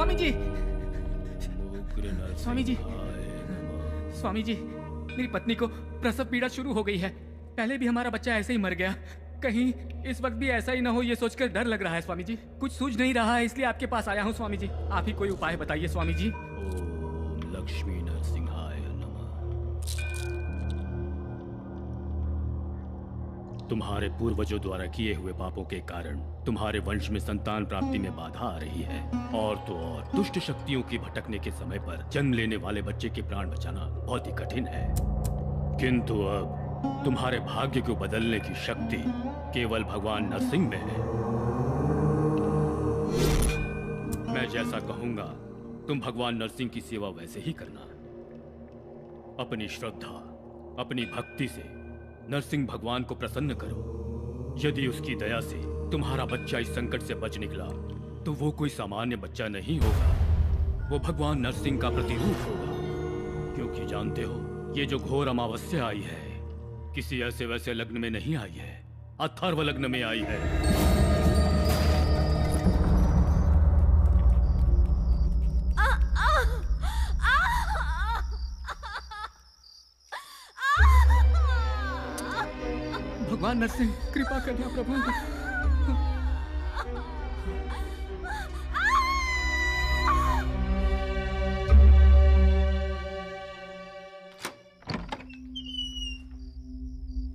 स्वामी जी, स्वामी जी, स्वामी जी, मेरी पत्नी को प्रसव पीड़ा शुरू हो गई है। पहले भी हमारा बच्चा ऐसे ही मर गया, कहीं इस वक्त भी ऐसा ही ना हो, ये सोचकर डर लग रहा है स्वामी जी। कुछ सूझ नहीं रहा है, इसलिए आपके पास आया हूँ स्वामी जी। आप ही कोई उपाय बताइए स्वामी जी। ओम लक्ष्मी नरसिंहाय नमः। तुम्हारे पूर्वजों द्वारा किए हुए पापों के कारण तुम्हारे वंश में संतान प्राप्ति में बाधा आ रही है। और तो और दुष्ट शक्तियों की भटकने के समय पर जन्म लेने वाले बच्चे के प्राण बचाना बहुत ही कठिन है। किंतु अब तुम्हारे भाग्य को बदलने की शक्ति केवल भगवान नरसिंह में है। मैं जैसा कहूंगा तुम भगवान नरसिंह की सेवा वैसे ही करना। अपनी श्रद्धा, अपनी भक्ति से नरसिंह भगवान को प्रसन्न करो। यदि उसकी दया से तुम्हारा बच्चा इस संकट से बच निकला तो वो कोई सामान्य बच्चा नहीं होगा, वो भगवान नरसिंह का प्रतिरूप होगा। क्योंकि जानते हो, ये जो घोर अमावस्या आई है किसी ऐसे वैसे लग्न में नहीं आई है, अथर्व लग्न में आई है। भगवान नरसिंह कृपा करना प्रभु।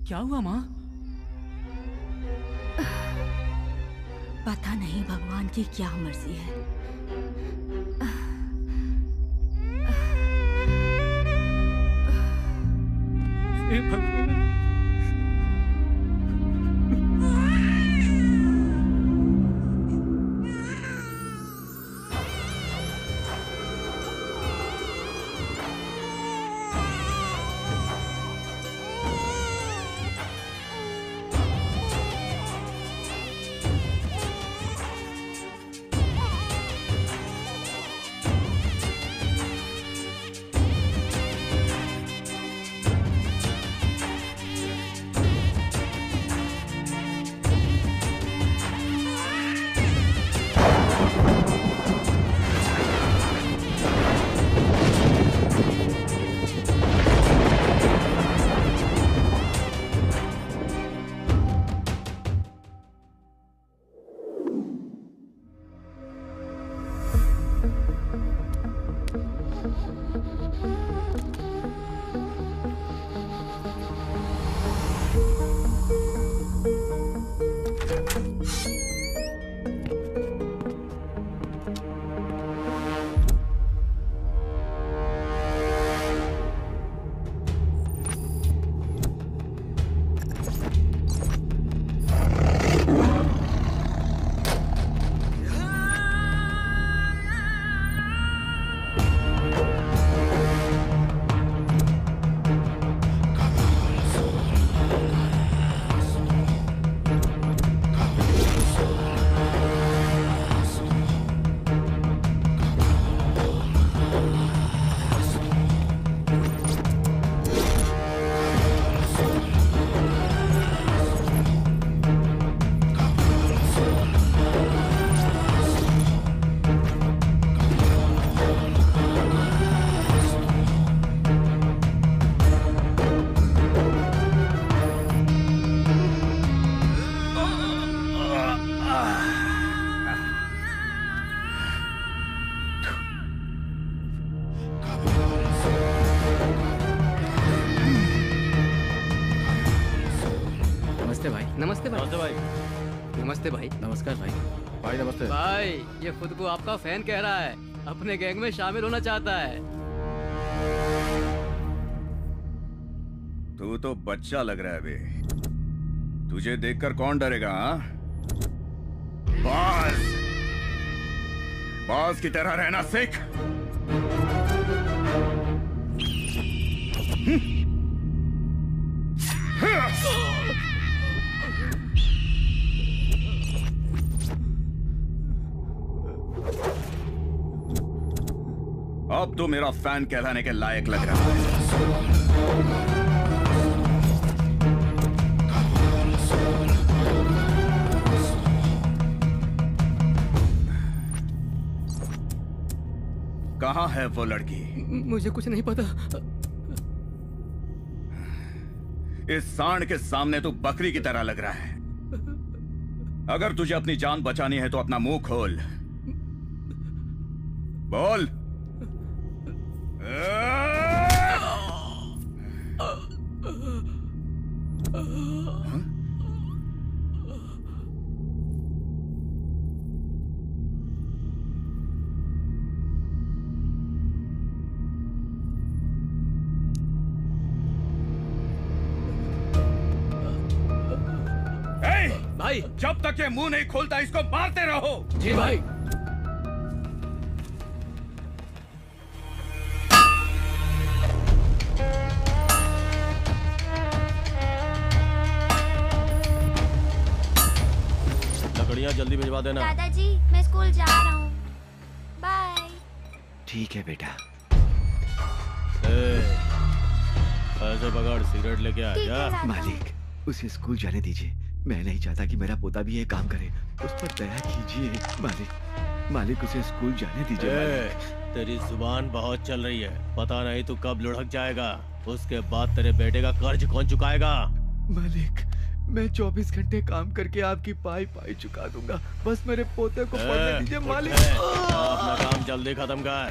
क्या हुआ माँ? पता नहीं भगवान की क्या मर्जी है। हे भगवान, नमस्ते भाई। नमस्ते भाई। नमस्ते भाई। नमस्कार भाई। भाई नमस्ते। भाई ये खुद को आपका फैन कह रहा है, अपने गैंग में शामिल होना चाहता है। तू तो बच्चा लग रहा है बे। तुझे देखकर कौन डरेगा? हाँ, बाज बाज की तरह रहना सीख। अब तो मेरा फैन कहलाने के लायक लग रहा है। कहाँ है वो लड़की? मुझे कुछ नहीं पता। इस सांड के सामने तू बकरी की तरह लग रहा है। अगर तुझे अपनी जान बचानी है तो अपना मुंह खोल, बोल। भाई, जब तक ये मुंह नहीं खोलता इसको मारते रहो। जी भाई। लकड़ियाँ जल्दी भिजवा देना। दादाजी, मैं स्कूल जा रहा हूँ। बाय। ठीक है बेटा। ऐसे पकड़, सिगरेट लेके आ जा। मालिक, उसे स्कूल जाने दीजिए। मैं नहीं चाहता कि मेरा पोता भी ये काम करे। उस पर दया कीजिए मालिक। मालिक, उसे स्कूल जाने दीजिए मालिक। तेरी जुबान बहुत चल रही है। पता नहीं तू कब लुढ़क जाएगा। उसके बाद तेरे बेटे का कर्ज कौन चुकाएगा? मालिक, मैं 24 घंटे काम करके आपकी पाई पाई चुका दूंगा। बस मेरे पोते को पढ़ने दीजिए मालिक। अपना काम जल्दी खत्म कर।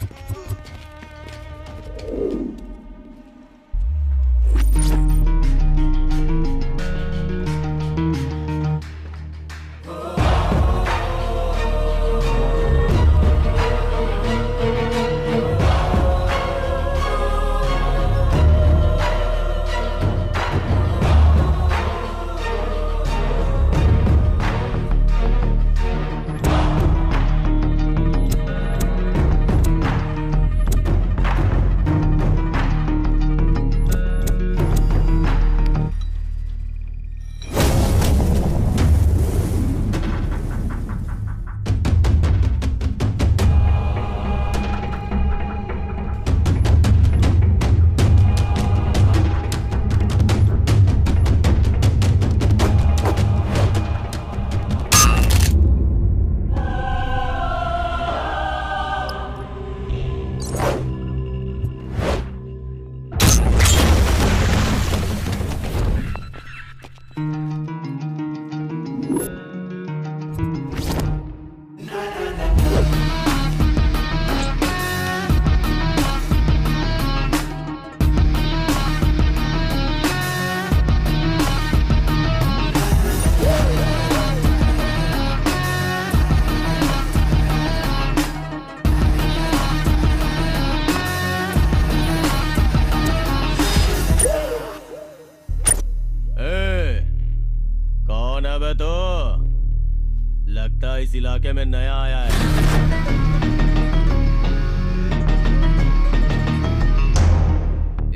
इस इलाके में नया आया है।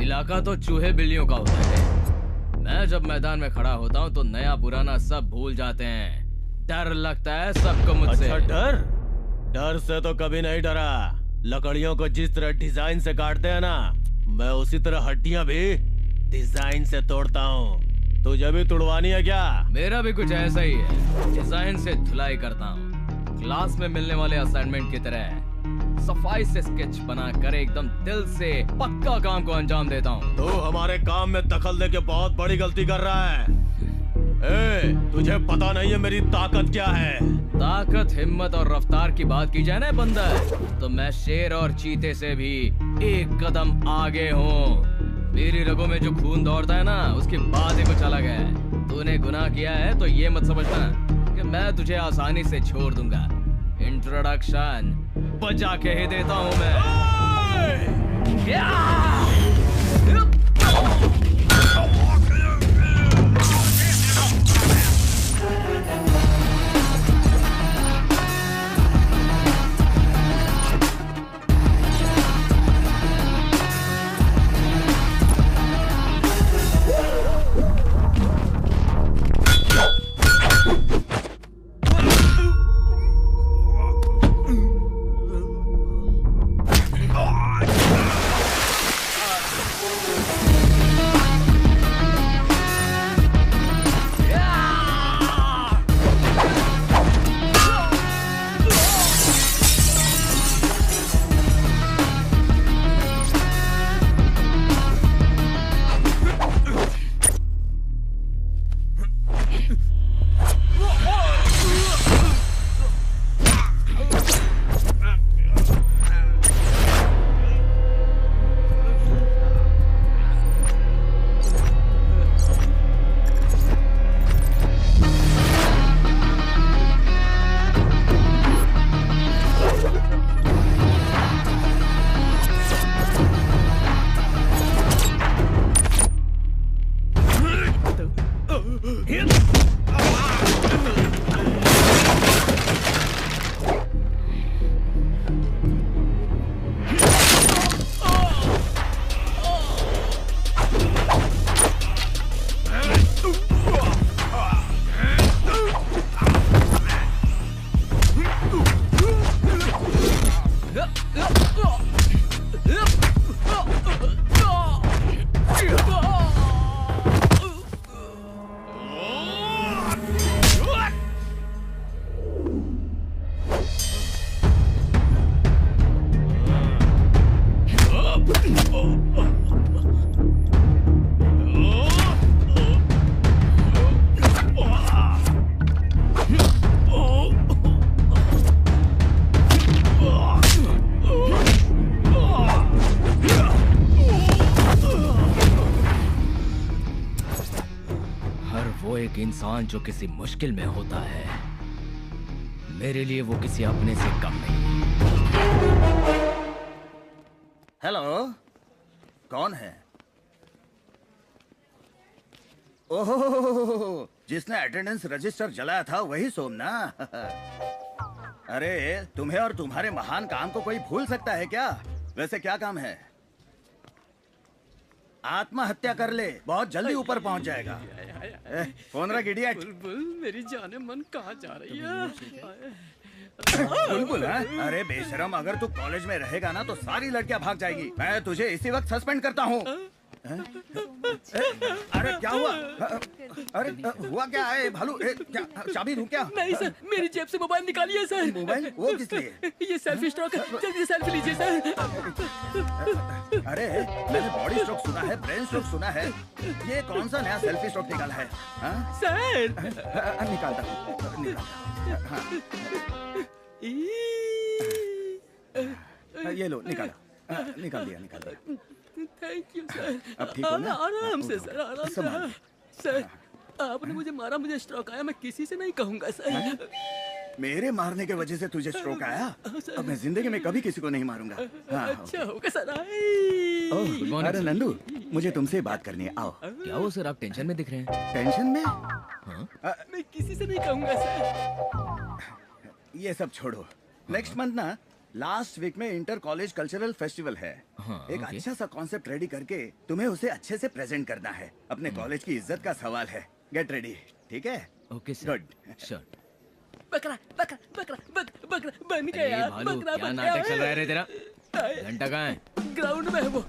इलाका तो चूहे बिल्लियों का होता है। मैं जब मैदान में खड़ा होता हूँ तो नया पुराना सब भूल जाते हैं। डर लगता है सबको मुझसे। अच्छा, डर? डर से तो कभी नहीं डरा। लकड़ियों को जिस तरह डिजाइन से काटते हैं ना, मैं उसी तरह हड्डियां भी डिजाइन से तोड़ता हूँ। तुझे भी तुड़वानी है क्या? मेरा भी कुछ ऐसा ही है। डिजाइन से धुलाई करता हूँ। क्लास में मिलने वाले असाइनमेंट की तरह सफाई से स्केच बना कर एकदम दिल से पक्का काम को अंजाम देता हूँ। तू हमारे काम में दखल देके बहुत बड़ी गलती कर रहा है। तुझे पता नहीं है मेरी ताकत क्या है? ताकत, हिम्मत और रफ्तार की बात की जाए ना बंदर, तो मैं शेर और चीते से भी एक कदम आगे हूँ। मेरी रगों में जो खून दौड़ता है ना, उसकी बात ही कुछ अलग है। तूने गुनाह किया है तो ये मत समझना कि मैं तुझे आसानी से छोड़ दूंगा। इंट्रोडक्शन बजा के ही देता हूँ मैं। इंसान जो किसी मुश्किल में होता है, मेरे लिए वो किसी अपने से कम नहीं। हेलो, कौन है? ओहो, जिसने अटेंडेंस रजिस्टर जलाया था वही सोम ना? अरे तुम्हें और तुम्हारे महान काम को कोई भूल सकता है क्या? वैसे क्या काम है? आत्महत्या कर ले, बहुत जल्दी ऊपर पहुंच जाएगा। फोन रख इडियट। बुलबुल, मेरी जाने मन कहाँ जा रही है? बुलबुल है? अरे बेशरम, अगर तू कॉलेज में रहेगा ना तो सारी लड़कियां भाग जाएगी। मैं तुझे इसी वक्त सस्पेंड करता हूँ। अरे क्या हुआ? अरे हुआ क्या है भालू? क्या चाबी दूं क्या? नहीं सर, मेरी जेब से मोबाइल निकालिए सर। मोबाइल? वो किस लिए? ये सेल्फी स्ट्रोक है, जल्दी सेल्फी लीजिए सर। अरे मैंने बॉडी स्ट्रोक सुना है, ब्रेन स्ट्रोक सुना है, ये कौन सा नया सेल्फी स्ट्रोक निकाला है? सर निकालता हूँ। ये लो, निकाला, निकाल दिया। Thank you sir. अब ठीक हो ना? आराम से सर, आराम से। सर आपने मुझे मारा, मुझे स्ट्रोक आया, मैं किसी से नहीं कहूंगा सर। मेरे मारने के वजह से तुझे स्ट्रोक आया? अब मैं जिंदगी में कभी किसी को नहीं मारूंगा। अच्छा होगा सर। अरे नंदू, मुझे तुमसे बात करनी है, आओ। क्या हो सर, आप टेंशन में दिख रहे हैं? टेंशन में? मैं किसी से नहीं कहूंगा सर। ये सब छोड़ो। नेक्स्ट मंथ ना लास्ट वीक में इंटर कॉलेज कल्चरल फेस्टिवल है। एक अच्छा सा कॉन्सेप्ट रेडी करके तुम्हें उसे अच्छे से प्रेजेंट करना है। अपने कॉलेज की इज्जत का सवाल है। गेट रेडी, ठीक है? Okay sir. गुड। श्योर। बकरा बकरा बकरा बकरा बन गया। भालू, बकरा क्या बन नाटक चल गया। रहा है रे तेरा? घंटा कहाँ है? ग्राउंड में है वो।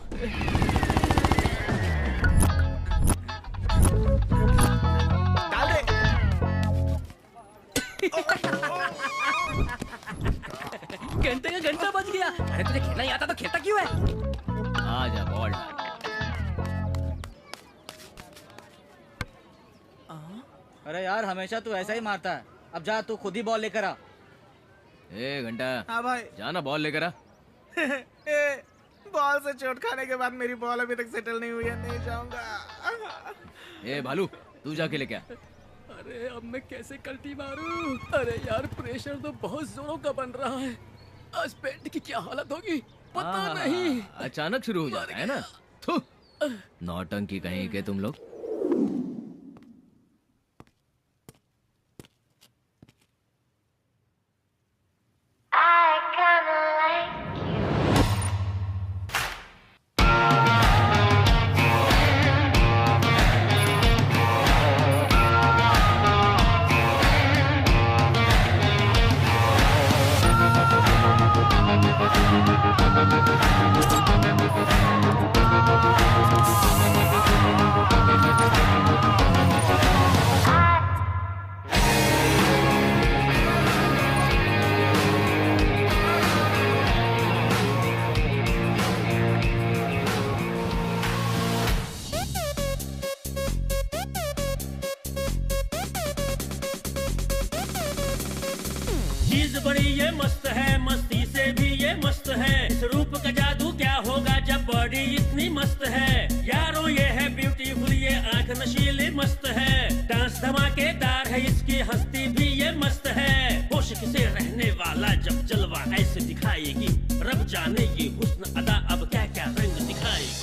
डाल दे। घंटे का घंटा बज गया। अरे तुझे खेलना ही आता तो खेलता क्यों है? आजा बॉल डाल। अरे यार, हमेशा तू ऐसा ही मारता है। अब जा, तू खुद ही बॉल लेकर आ। ए घंटा। हाँ भाई। जाना बॉल लेकर आ। बॉल से चोट खाने के बाद मेरी बॉल अभी तक सेटल नहीं हुई है, नहीं जाऊंगा। ए भालू, तू जाके लेके आ। अरे अब मैं कैसे कल्टी मारूं? अरे यार, प्रेशर तो बहुत जोरों का बन रहा है। आज पेट की क्या हालत होगी पता नहीं। अचानक शुरू हो जाता है ना। थू, नौटंकी कहीं के तुम लोग। चीज बड़ी ये मस्त है, मस्ती से भी ये मस्त है। इस रूप का जादू क्या होगा जब बॉडी इतनी मस्त है। यारों ये है ब्यूटीफुल, ये आंख नशीली मस्त है। डांस धमाकेदार है, इसकी हस्ती भी ये मस्त है। होश से रहने वाला जब जलवा ऐसे दिखाएगी, रब जाने ये हुस्न अदा अब क्या क्या रंग दिखाएगी।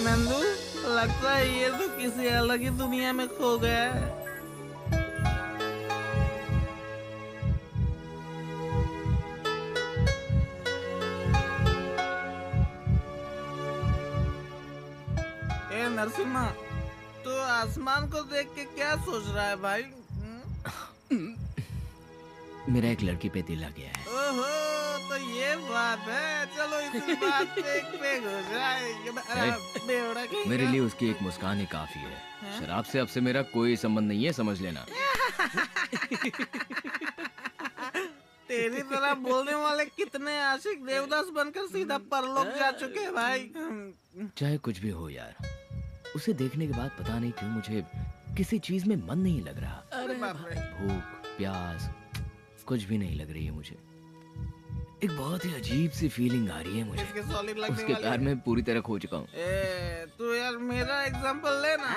नंदू, लगता है ये तो किसी अलग ही दुनिया में खो गया है। ए नरसिम्हा, तो आसमान को देख के क्या सोच रहा है भाई? मेरा एक लड़की पे दिल आ गया है। ओहो, तो ये बात है। चलो इसी बात पे एक पेग हो जाए। मेरे लिए उसकी एक मुस्कान ही काफी है। शराब से अब से मेरा कोई संबंध नहीं है, समझ लेना। तेरी तरह बोलने वाले कितने आशिक देवदास बनकर सीधा परलोक जा चुके हैं भाई। चाहे कुछ भी हो यार, उसे देखने के बाद पता नहीं क्यों मुझे किसी चीज में मन नहीं लग रहा। अरे बाप रे। भूख प्यास कुछ भी नहीं लग रही है मुझे। एक बहुत ही अजीब सी फीलिंग आ रही है मुझे। उसके प्यार में पूरी तरह खो चुका हूँ। तू यार मेरा एग्जांपल ले ना।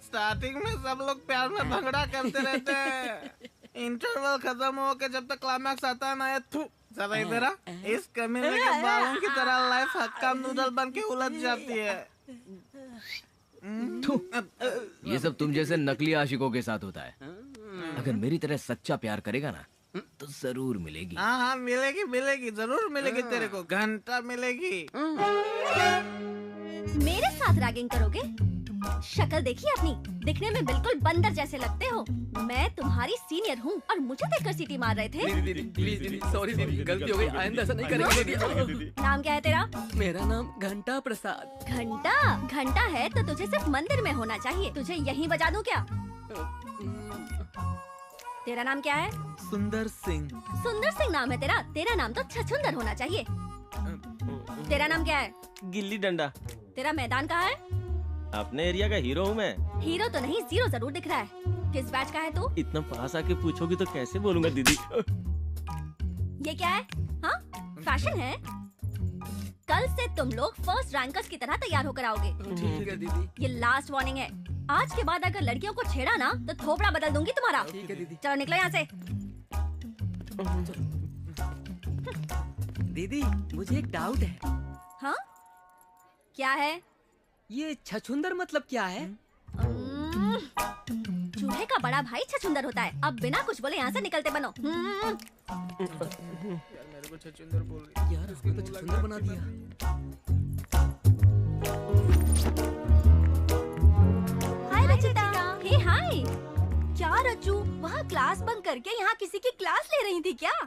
स्टार्टिंग में सब लोग प्यार में भंगड़ा करते रहते हैं। इंटरवल खत्म हो के जब तक क्लाइमैक्स आता है ना, ये ज्यादा इधर आ। इस कमीने के बालों की तरह लाइफ हक्का नूडल बन के उलझ जाती है। ये सब तुम जैसे नकली आशिकों के साथ होता है। अगर मेरी तरह सच्चा प्यार करेगा ना तो जरूर मिलेगी। हाँ हाँ मिलेगी मिलेगी, जरूर मिलेगी। तेरे को घंटा मिलेगी। मेरे साथ रैगिंग करोगे? शक्ल देखी अपनी, दिखने में बिल्कुल बंदर जैसे लगते हो। मैं तुम्हारी सीनियर हूँ और मुझे देखकर सीटी मार रहे थे। दीदी प्लीज दीदी, सॉरी दीदी, गलती हो गई, आइंदा ऐसा नहीं करेंगे दीदी। नाम क्या है तेरा? मेरा नाम घंटा प्रसाद। घंटा? घंटा है तो तुझे सिर्फ मंदिर में होना चाहिए। तुझे यहीं बजा दूं क्या? तेरा नाम क्या है? सुंदर सिंह। सुंदर सिंह नाम है तेरा? तेरा नाम तो छछुंदर होना चाहिए। तेरा नाम क्या है? गिल्ली डंडा। तेरा मैदान कहाँ है? अपने एरिया का हीरो हूँ मैं। हीरो तो नहीं, जीरो जरूर दिख रहा है। किस बैच का है तू? इतना पास आके पूछोगी तो कैसे बोलूंगा दीदी। ये क्या है? हाँ, फैशन है? कल से तुम लोग फर्स्ट रैंकर्स की तरह तैयार होकर आओगे। ठीक है दीदी। ये लास्ट वार्निंग है। आज के बाद अगर लड़कियों को छेड़ा ना तो थोपड़ा बदल दूंगी तुम्हारा। ठीक है दीदी। चलो निकलो यहाँ से। दीदी मुझे एक डाउट है। हाँ? क्या है? ये छछुंदर मतलब क्या है? चूहे का बड़ा भाई छछुंदर होता है। अब बिना कुछ बोले यहाँ से निकलते बनो। मेरे को छछुंदर बोल रही यार, उसको तो छछुंदर बना दिया। हाय रचिता। हे हाय। क्या रचू, वहाँ क्लास बंक करके यहाँ किसी की क्लास ले रही थी क्या?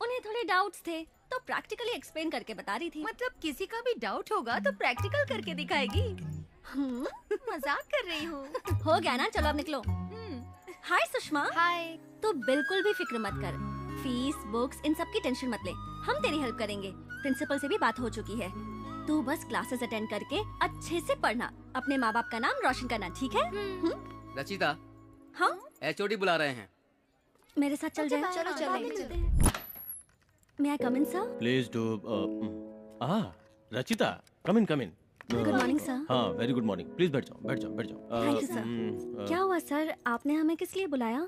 उन्हें थोड़े डाउट्स थे तो प्रैक्टिकली एक्सप्लेन करके बता रही थी। मतलब किसी का भी डाउट होगा तो प्रैक्टिकल करके दिखाएगी। मजाक कर रही हूँ। हो गया ना, चलो अब निकलो। हाय सुषमा। हाय। तू बिल्कुल भी फिक्र मत कर। फीस, बुक्स, इन सब की टेंशन मत ले। हम तेरी हेल्प करेंगे। प्रिंसिपल से भी बात हो चुकी है। तू बस क्लासेस अटेंड करके अच्छे से पढ़ना। अपने माँ बाप का नाम रोशन करना, ठीक है? रचिता। हाँ? HOD बुला रहे हैं। मेरे साथ चल जाए। चलो चलो। May I come in, sir? Please do. Rachita, come in come in. Good morning sir. हाँ वेरी गुड मॉर्निंग। प्लीज बैठ जाओ बैठ जाओ बैठ जाओ। Thank you sir. क्या हुआ सर, आपने हमें किस लिए बुलाया?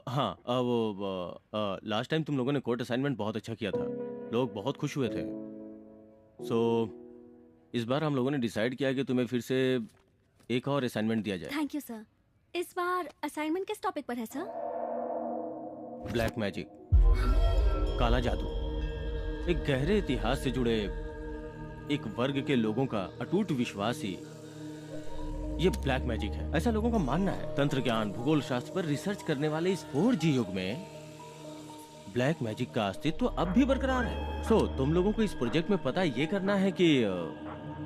हाँ वो लास्ट टाइम तुम लोगों ने कोर्ट असाइनमेंट बहुत अच्छा किया था। लोग बहुत खुश हुए थे। सो इस बार हम लोगों ने डिसाइड किया कि तुम्हें फिर से एक और असाइनमेंट दिया जाए। Thank you sir. इस बार असाइनमेंट किस टॉपिक पर है सर? ब्लैक मैजिक, काला जादू। एक गहरे इतिहास से जुड़े एक वर्ग के लोगों का अटूट विश्वास ही ये ब्लैक मैजिक है, ऐसा लोगों का मानना है। तंत्र ज्ञान, भूगोल शास्त्र पर रिसर्च करने वाले इस 4G युग में ब्लैक मैजिक का अस्तित्व अब भी बरकरार है। सो तुम लोगों को इस प्रोजेक्ट में पता ये करना है कि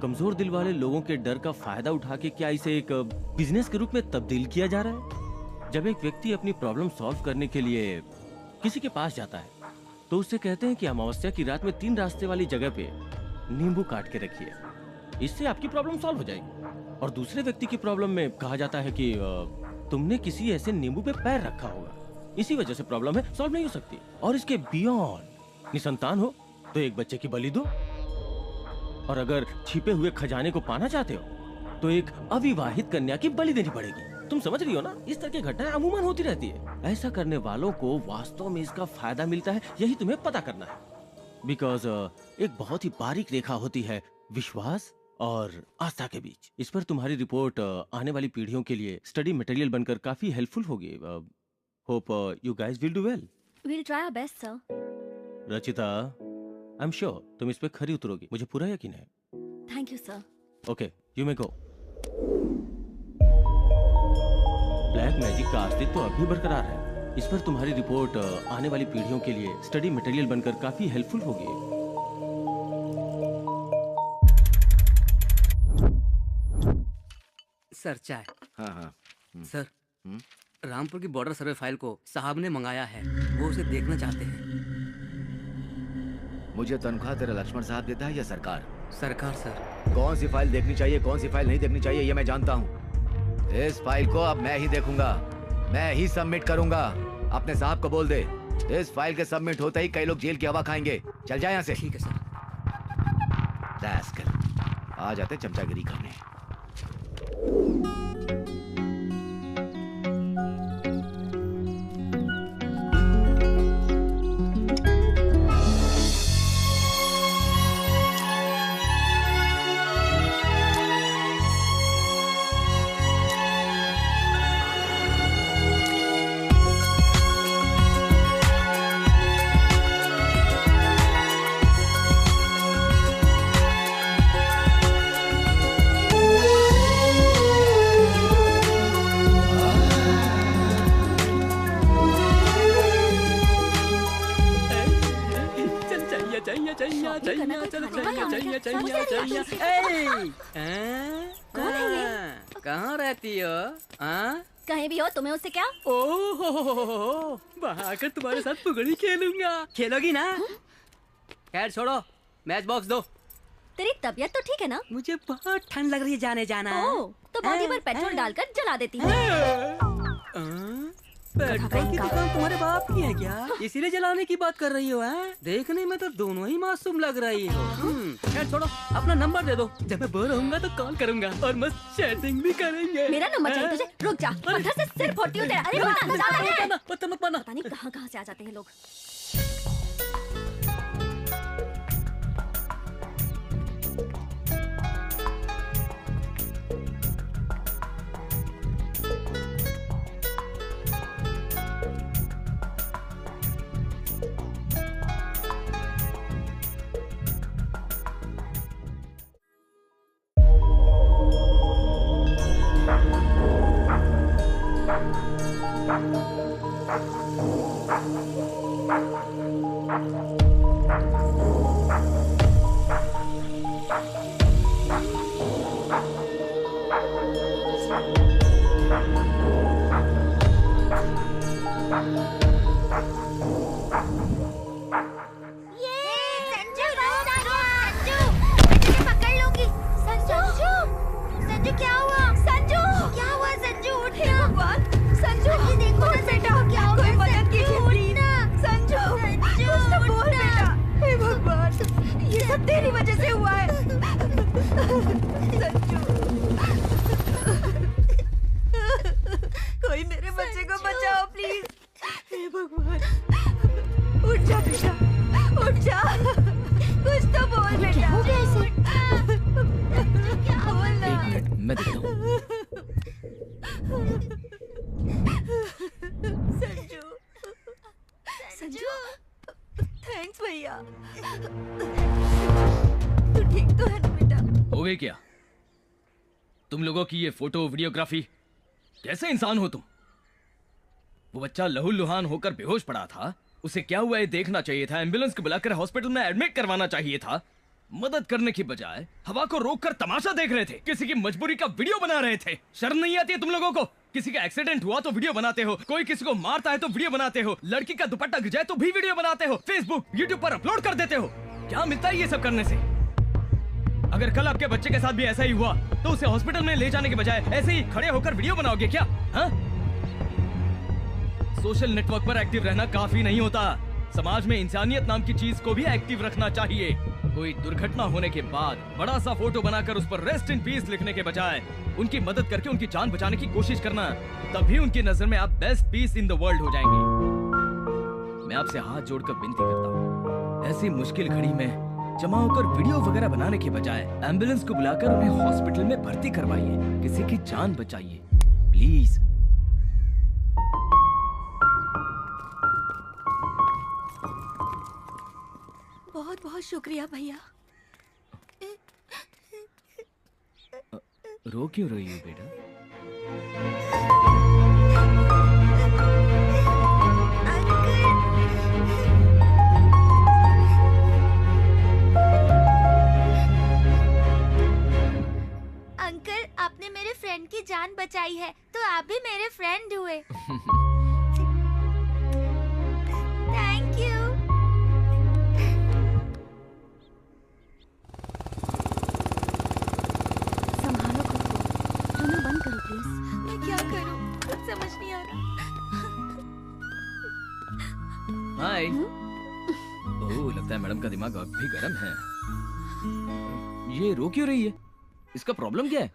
कमजोर दिल वाले लोगों के डर का फायदा उठा के क्या इसे एक बिजनेस के रूप में तब्दील किया जा रहा है। जब एक व्यक्ति अपनी प्रॉब्लम सॉल्व करने के लिए किसी के पास जाता है तो उससे कहते हैं कि अमावस्या की रात में 3 रास्ते वाली जगह पे नींबू काट के रखिए, इससे आपकी प्रॉब्लम सॉल्व हो जाएगी। और दूसरे व्यक्ति की प्रॉब्लम में कहा जाता है कि तुमने किसी ऐसे नींबू पे पैर रखा होगा, इसी वजह से प्रॉब्लम है, सॉल्व नहीं हो सकती। और इसके बियॉन्ड निसंतान हो तो एक बच्चे की बलि दो, और अगर छिपे हुए खजाने को पाना चाहते हो तो एक अविवाहित कन्या की बलि देनी पड़ेगी। तुम समझ रही हो ना? इस तरह की घटनाएं अमूमन होती रहती है। ऐसा करने वालों को वास्तव में इसका फायदा मिलता है, यही तुम्हें पता करना है। बिकॉज एक बहुत ही बारीक रेखा होती है विश्वास और आस्था के बीच। इस पर तुम्हारी रिपोर्ट आने वाली पीढ़ियों के लिए स्टडी मटेरियल बनकर काफी हेल्पफुल होगी। Hope you guys will do well. We'll try our best, sir. Rachita, I am sure तुम इस पे खरी उतरोगी, मुझे पूरा यकीन है। Thank you, sir. Okay, you may go. Black magic का अस्तित्व अब भी बरकरार है। इस पर तुम्हारी रिपोर्ट आने वाली पीढ़ियों के लिए स्टडी मटेरियल बनकर काफी हेल्पफुल होगी। सर चाय। हाँ हाँ। सर, रामपुर की बॉर्डर सर्वे फाइल को साहब ने मंगाया है, वो उसे देखना चाहते हैं। मुझे तनख्वाह तेरा लक्ष्मण साहब देता है या सरकार? सरकार सर। कौन सी फाइल देखनी चाहिए, कौन सी फाइल नहीं देखनी चाहिए, ये मैं जानता हूँ। इस फाइल को अब मैं ही देखूंगा, मैं ही सबमिट करूंगा। अपने साहब को बोल दे, इस फाइल के सबमिट होते ही कई लोग जेल की हवा खाएंगे। चल जाए यहाँ से। ठीक है सर। रैस्कल, आ जाते चमचागिरी करने। कहाँ रहती हो? कहीं भी हो, तुम्हें उससे क्या? ओह, वहाँ आकर तुम्हारे साथ पुगड़ी खेलूंगा। खेलोगी ना? खैर छोड़ो, मैच बॉक्स दो। तेरी तबीयत तो ठीक है ना? मुझे बहुत ठंड लग रही है, जाने जाना। ओह, तो बॉडी पर पेट्रोल डालकर जला देती हूँ। पेट्रोल की दुकान तुम्हारे बाप की है क्या? इसीलिए जलाने की बात कर रही हो? देखने में तो दोनों ही मासूम लग रही हो। खैर छोड़ो, अपना नंबर दे दो, जब मैं बोर होऊंगा तो कॉल करूंगा और मस्त चैटिंग भी करेंगे। मेरा नंबर चाहिए तुझे? रुक जा, पत्थर से सिर फोड़ती हूँ तेरा। अरे पता नहीं कहाँ से आ जाते हैं लोग। तुम लोगों की ये फोटो वीडियोग्राफी, कैसे इंसान हो तुम? वो बच्चा लहूलुहान होकर बेहोश पड़ा था, उसे क्या हुआ ये देखना चाहिए था, एम्बुलेंस को बुलाकर हॉस्पिटल में एडमिट करवाना चाहिए था। मदद करने की बजाय हवा को रोककर तमाशा देख रहे थे, किसी की मजबूरी का वीडियो बना रहे थे। शर्म नहीं आती है तुम लोगों को? किसी का एक्सीडेंट हुआ तो वीडियो बनाते हो, कोई किसी को मारता है तो वीडियो बनाते हो, लड़की का दुपट्टा गिर जाए तो भी वीडियो बनाते हो, फेसबुक यूट्यूब पर अपलोड कर देते हो। क्या मिलता है ये सब करने से? अगर कल आपके बच्चे के साथ भी ऐसा ही हुआ तो उसे हॉस्पिटल में ले जाने के बजाय ऐसे ही खड़े होकर वीडियो बनाओगे क्या? हाँ? सोशल नेटवर्क पर एक्टिव रहना काफी नहीं होता, समाज में इंसानियत नाम की चीज को भी एक्टिव रखना चाहिए। कोई दुर्घटना होने के बाद बड़ा सा फोटो बनाकर उस पर रेस्ट इन पीस लिखने के बजाय उनकी मदद करके उनकी जान बचाने की कोशिश करना, तभी उनकी नजर में आप best piece in the world हो जाएंगे। मैं आपसे हाथ जोड़कर विनती करता हूँ, ऐसी मुश्किल घड़ी में जमा होकर वीडियो वगैरह बनाने के बजाय एम्बुलेंस को बुलाकर उन्हें हॉस्पिटल में भर्ती करवाइए, किसी की जान बचाइए प्लीज। बहुत बहुत शुक्रिया भैया। रो क्यों रही हो बेटा? अंकल, आपने मेरे फ्रेंड की जान बचाई है, तो आप भी मेरे फ्रेंड हुए। Thank you. संभालो खुद को, रोना बंद करो प्लीज। मैं क्या करूं, कुछ समझ नहीं आ रहा। हाय। ओह, लगता है मैडम का दिमाग अब भी गर्म है। ये रो क्यों रही है? इसका प्रॉब्लम क्या है?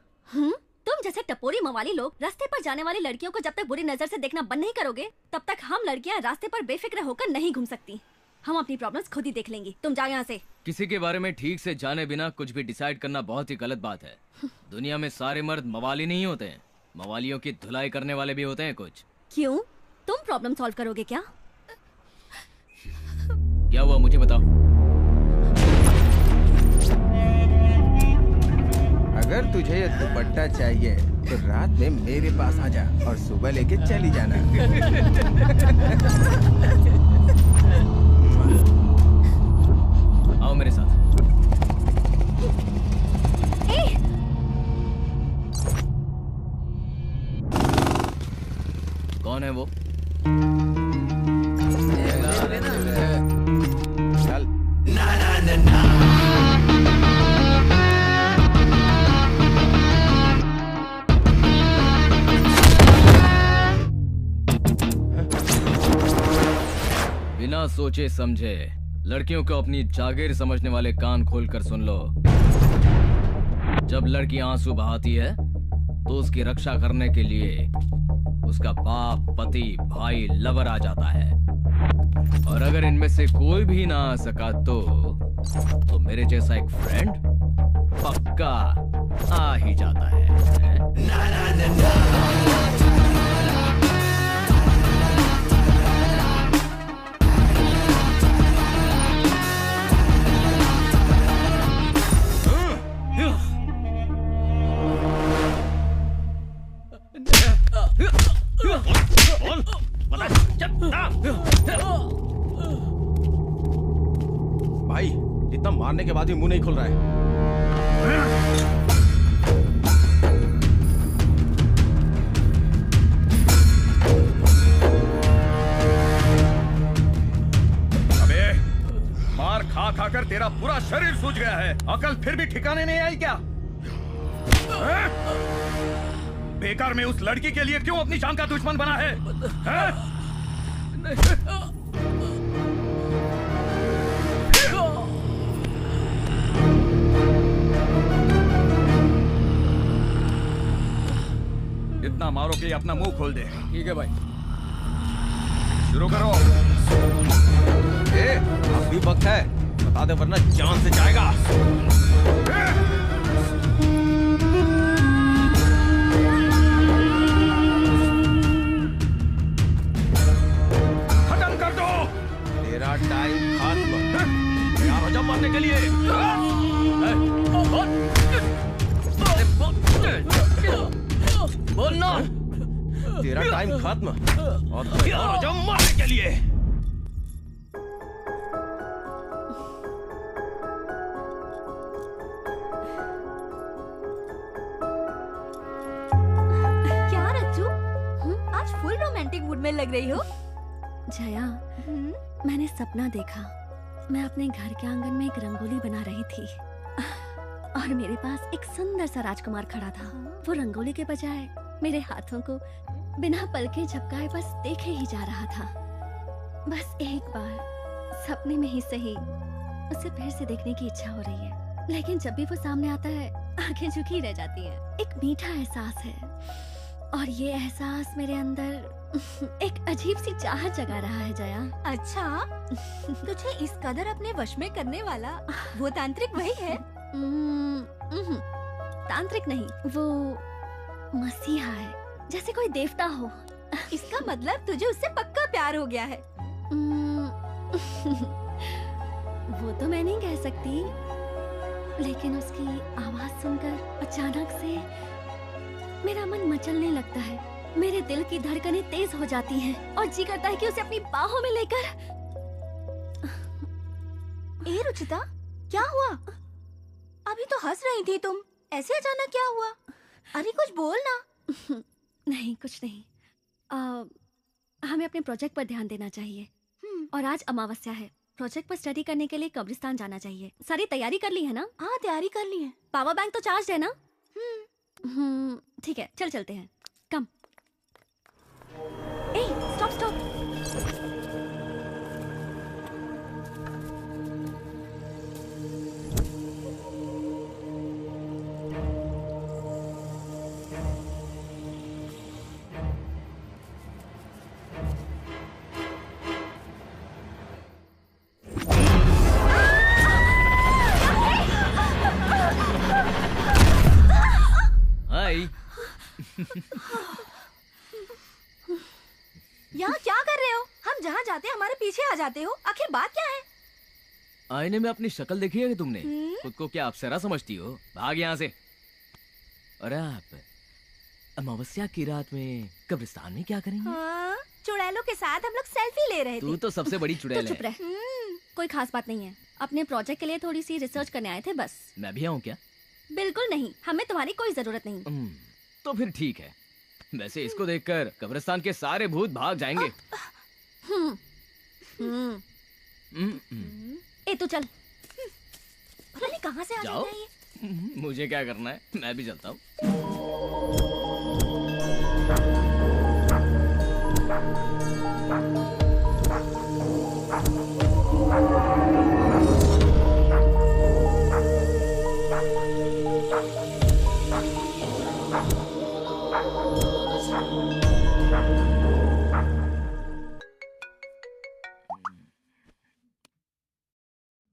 तुम जैसे टपोरी मवाली लोग रास्ते पर जाने वाली लड़कियों को जब तक बुरी नजर से देखना बंद नहीं करोगे, तब तक हम लड़कियां रास्ते पर बेफिक्र होकर नहीं घूम सकती। हम अपनी प्रॉब्लम्स खुद ही देख लेंगी, तुम जाओ यहाँ से। किसी के बारे में ठीक से जाने बिना कुछ भी डिसाइड करना बहुत ही गलत बात है। दुनिया में सारे मर्द मवाली नहीं होते हैं, मवालियों की धुलाई करने वाले भी होते हैं कुछ। क्यों? तुम प्रॉब्लम सॉल्व करोगे क्या? क्या हुआ मुझे बताओ। अगर तुझे ये दुपट्टा चाहिए तो रात में मेरे पास आ जा और सुबह लेके चली जाना। आओ मेरे साथ। कौन है वो? चल। ना ना ना ना। बिना सोचे समझे लड़कियों को अपनी जागीर समझने वाले कान खोलकर सुन लो। जब लड़की आंसू बहाती है तो उसकी रक्षा करने के लिए उसका बाप, पति, भाई, लवर आ जाता है। और अगर इनमें से कोई भी ना आ सका तो मेरे जैसा एक फ्रेंड पक्का आ ही जाता है। ना ना ना ना। भाई, इतना मारने के बाद भी मुंह नहीं खुल रहा है। अबे, मार खा खा कर तेरा पूरा शरीर सूज गया है, अकल फिर भी ठिकाने नहीं आई क्या? बेकार में उस लड़की के लिए क्यों अपनी जान का दुश्मन बना है? इतना मारो कि अपना मुंह खोल दे। ठीक है भाई, शुरू करो। अब भी वक्त है, बता दे वरना जान से जाएगा। खत्म कर दो। तेरा टाइम खत्म। तैयार हो जाओ मारने के लिए। बोलना। तेरा टाइम खत्म और तैयार हो जाओ मारने के लिए। क्या रज्जू, आज फुल रोमांटिक मूड में लग रही हो। जया, मैंने सपना देखा। मैं अपने घर के आंगन में एक रंगोली बना रही थी और मेरे पास एक सुंदर सा राजकुमार खड़ा था। वो रंगोली के बजाय मेरे हाथों को बिना पलके झपकाए बस देखे ही जा रहा था। बस एक बार सपने में ही सही उसे फिर से देखने की इच्छा हो रही है, लेकिन जब भी वो सामने आता है आंखें झुकी रह जाती हैं। एक मीठा एहसास है और ये एहसास मेरे अंदर एक अजीब सी चाहत जगा रहा है जया। अच्छा, तुझे इस कदर अपने वश में करने वाला वो तांत्रिक वही है? तांत्रिक नहीं, वो मसीहा है, जैसे कोई देवता हो। इसका मतलब तुझे उससे पक्का प्यार हो गया है। वो तो मैं नहीं कह सकती, लेकिन उसकी आवाज सुनकर अचानक से मेरा मन मचलने लगता है। मेरे दिल की धड़कनें तेज हो जाती हैं और जी करता है कि उसे अपनी बाहों में लेकर। ए रुचिता, क्या हुआ? अभी तो हंस रही थी तुम, ऐसे अचानक क्या हुआ? अरे कुछ बोल ना। नहीं, कुछ नहीं। हमें अपने प्रोजेक्ट पर ध्यान देना चाहिए। और आज अमावस्या है, प्रोजेक्ट पर स्टडी करने के लिए कब्रिस्तान जाना चाहिए। सारी तैयारी कर ली है ना? हाँ, तैयारी कर ली है। पावर बैंक तो चार्ज है ना? ठीक है, चल चलते हैं। कम। ए, स्टॉप स्टॉप। यहाँ क्या कर रहे हो? हम जहाँ जाते हमारे पीछे आ जाते हो, आखिर बात क्या है? आईने में अपनी शक्ल देखी है तुमने? खुद को क्या अप्सरा समझती हो? भाग यहाँ से। अरे आप अमावस्या की रात में कब्रिस्तान में क्या करेंगे? हाँ, चुड़ैलों के साथ हम लोग सेल्फी ले रहे थे। तू तो सबसे बड़ी चुड़ैल है। चुप रह। कोई खास बात नहीं है, अपने प्रोजेक्ट के लिए थोड़ी सी रिसर्च करने आए थे बस। मैं भी आऊँ क्या? बिल्कुल नहीं, हमें तुम्हारी कोई जरूरत नहीं। तो फिर ठीक है। वैसे इसको देखकर कब्रिस्तान के सारे भूत भाग जाएंगे। ए तू चल। पता नहीं कहाँ से आ जाओ। जाता है ये। मुझे क्या करना है, मैं भी चलता हूँ।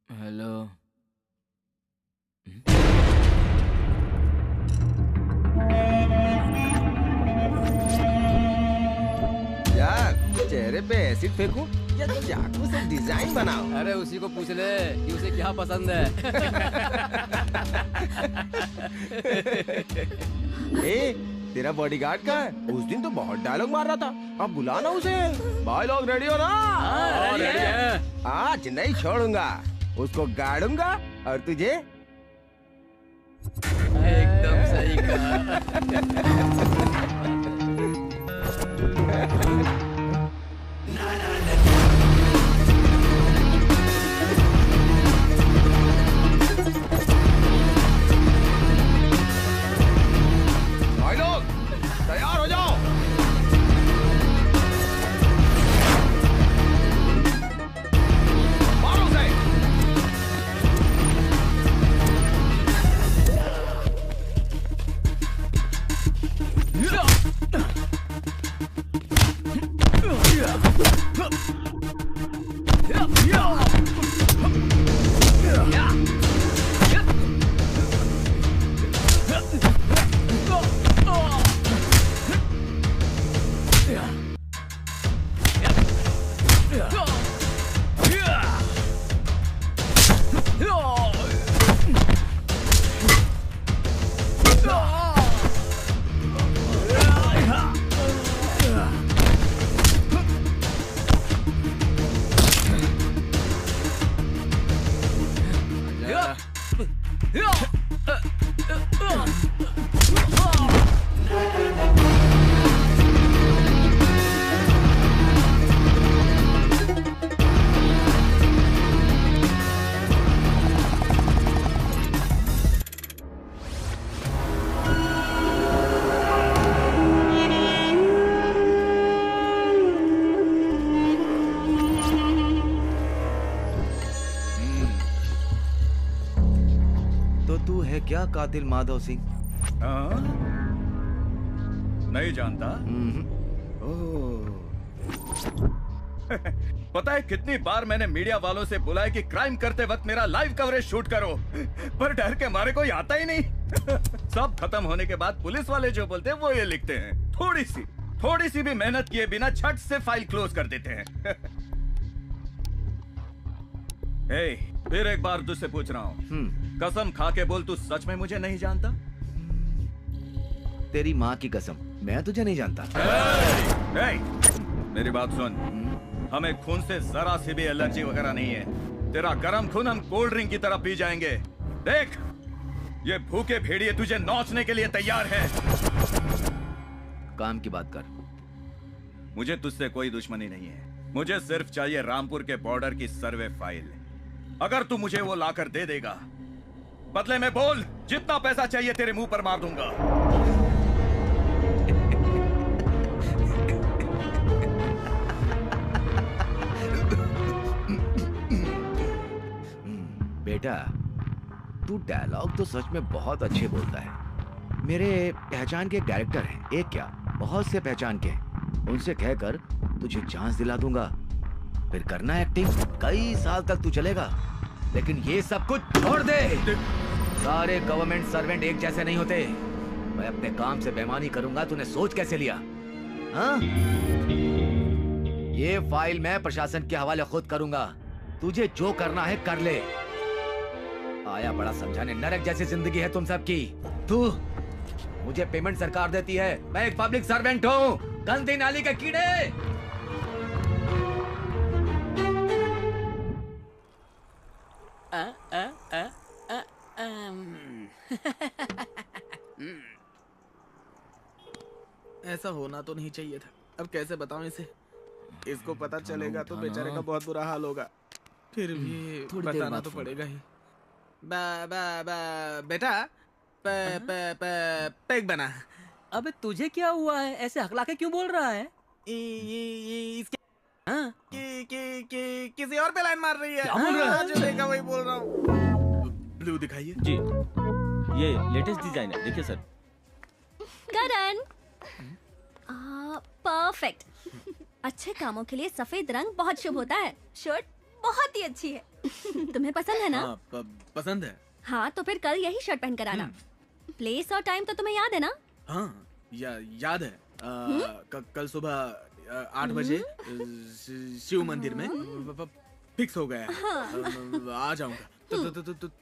हेलो। यार, चेहरे पे एसिड फेंकूं या चाकू से डिजाइन बनाओ? अरे उसी को पूछ ले कि उसे क्या पसंद है। ए, तेरा बॉडीगार्ड कहाँ है? उस दिन तो बहुत डायलॉग मार रहा था, अब बुला ना उसे। भाई लोग रेडी हो ना? हाँ, रेडी है। आज नहीं छोड़ूंगा, उसको गाड़ूंगा और तुझे एकदम सही कहा। भाई लोग तैयार हो जाओ। मारो उसे। क्या कातिल माधव सिंह? नहीं जानता। ओह, पता है कितनी बार मैंने मीडिया वालों से बोला है कि क्राइम करते वक्त मेरा लाइव कवरेज शूट करो, पर डर के मारे कोई आता ही नहीं। सब खत्म होने के बाद पुलिस वाले जो बोलते हैं वो ये लिखते हैं, थोड़ी सी भी मेहनत किए बिना झट से फाइल क्लोज कर देते हैं। फिर एक बार तुझसे पूछ रहा हूँ, कसम खा के बोल, तू सच में मुझे नहीं जानता? तेरी माँ की कसम, मैं तुझे नहीं जानता। मेरी बात सुन, हमें खून से जरा सी भी एलर्जी वगैरह नहीं है। तेरा गरम खून हम कोल्ड ड्रिंक की तरह पी जाएंगे। देख, ये भूखे भेड़िए तुझे नोचने के लिए तैयार है। काम की बात कर। मुझे तुझसे कोई दुश्मनी नहीं है, मुझे सिर्फ चाहिए रामपुर के बॉर्डर की सर्वे फाइल। अगर तू मुझे वो लाकर दे देगा, बदले में बोल, जितना पैसा चाहिए तेरे मुंह पर मार दूंगा। बेटा, तू डायलॉग तो सच में बहुत अच्छे बोलता है। मेरे पहचान के डायरेक्टर हैं, एक क्या बहुत से पहचान के। उनसे कहकर तुझे चांस दिला दूंगा, फिर करना एक्टिंग। कई साल तक तू चलेगा, लेकिन ये सब कुछ छोड़ दे। सारे गवर्नमेंट सर्वेंट एक जैसे नहीं होते। मैं अपने काम से बेईमानी करूंगा, तूने सोच कैसे लिया? हाँ? ये फाइल मैं प्रशासन के हवाले खुद करूंगा। तुझे जो करना है कर ले। आया बड़ा समझाने, नरक जैसी जिंदगी है तुम सबकी। तू, मुझे पेमेंट सरकार देती है, मैं एक पब्लिक सर्वेंट हूँ। गंदी नाली के कीड़े। ऐसा होना तो नहीं चाहिए था। अब कैसे बताऊं इसे? इसको पता चलेगा तो बेचारे का बहुत बुरा हाल होगा। फिर भी बताना तो पड़ेगा ही। बेटा, पैक बना। अबे तुझे क्या हुआ है? ऐसे हकला के क्यों बोल रहा है? किसी और पे लाइन मार रही है। क्या बोल रहा है? जो देखा वही बोल रहा हूँ। ब्लू दिखाइए जी, ये लेटेस्ट डिजाइन है, देखिए सर। करण, परफेक्ट। अच्छे कामों के लिए सफेद रंग बहुत शुभ होता है। शर्ट बहुत ही अच्छी है। तुम्हें पसंद है ना? पसंद है। हाँ, तो फिर कल यही शर्ट पहन कर आना। प्लेस और टाइम तो तुम्हें याद है ना? हाँ, याद है। कल सुबह 8 बजे शिव मंदिर में फिक्स हो गया है। हाँ। आ जाऊंगा।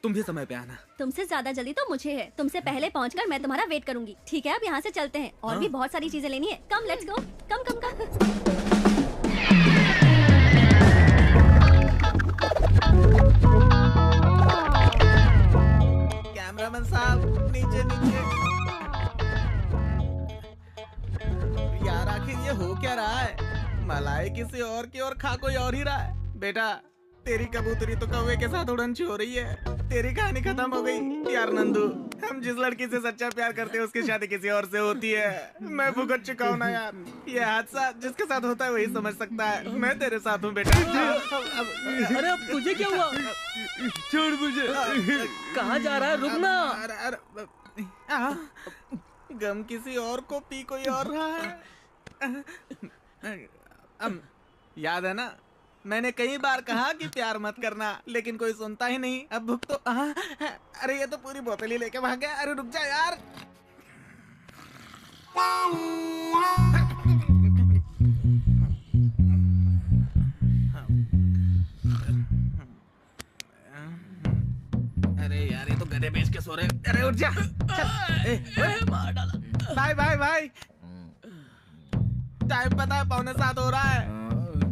तुम भी समय पे आना। तुमसे ज्यादा जल्दी तो मुझे है। तुमसे पहले पहुंचकर मैं तुम्हारा वेट करूंगी। ठीक है, अब यहाँ से चलते हैं। और भी बहुत सारी चीजें लेनी है। कम, let's go. Come come come. Cameraman साहब, नीचे नीचे। यार आखिर ये हो क्या रहा है? मलाई किसी और की और खा कोई और ही रहा है। बेटा, तेरी कबूतरी तो कौवे के साथ उड़नछी हो रही है। तेरी कहानी खत्म हो गई। यार नंदू, हम जिस लड़की से सच्चा प्यार करते हैं उसकी शादी किसी और से होती है। मैं भुगत चुका हूँ ना यार। ये हादसा जिसके साथ होता है वही समझ सकता है। मैं तेरे साथ हूँ बेटा। अरे अब तुझे क्या हुआ? छोड़ मुझे। कहाँ जा रहा है? रुकना। गम किसी और को पी कोई और रहा है। याद है ना, मैंने कई बार कहा कि प्यार मत करना, लेकिन कोई सुनता ही नहीं। अब भुक तो अरे ये तो पूरी बोतल ही लेके भाग गया। अरे रुक जा यार। अरे यार, ये तो गधे बेच के सो रहे। अरे उठ जा। मार डाला। भाई भाई भाई, टाइम पता है 6:45 हो रहा है।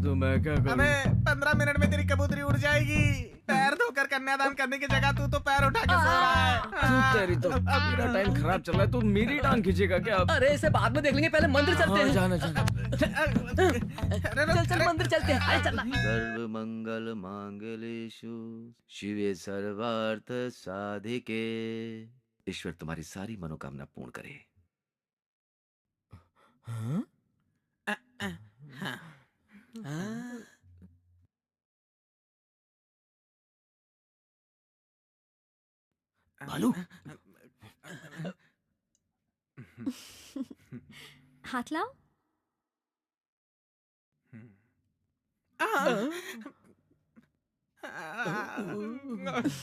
तो मैं क्या करूं? हमें 15 मिनट में तेरी कबूतरी उड़ जाएगी। पैर धोकर कन्यादान करने की जगह तू तो पैर उठा के सो रहा है। तेरी तो मेरा टाइम खराब चल रहा है, तू मेरी टांग खींचेगा क्या? अरे इसे बाद में देख लेंगे, पहले मंदिर चलते हैं। जाना चल चल मंदिर चलते हैं। अरे चलना। सर्व मंगल मांगलेषु शिवे सर्वार्थ साधिके। ईश्वर तुम्हारी सारी मनोकामना पूर्ण करे। भालू, हाथ लाओ।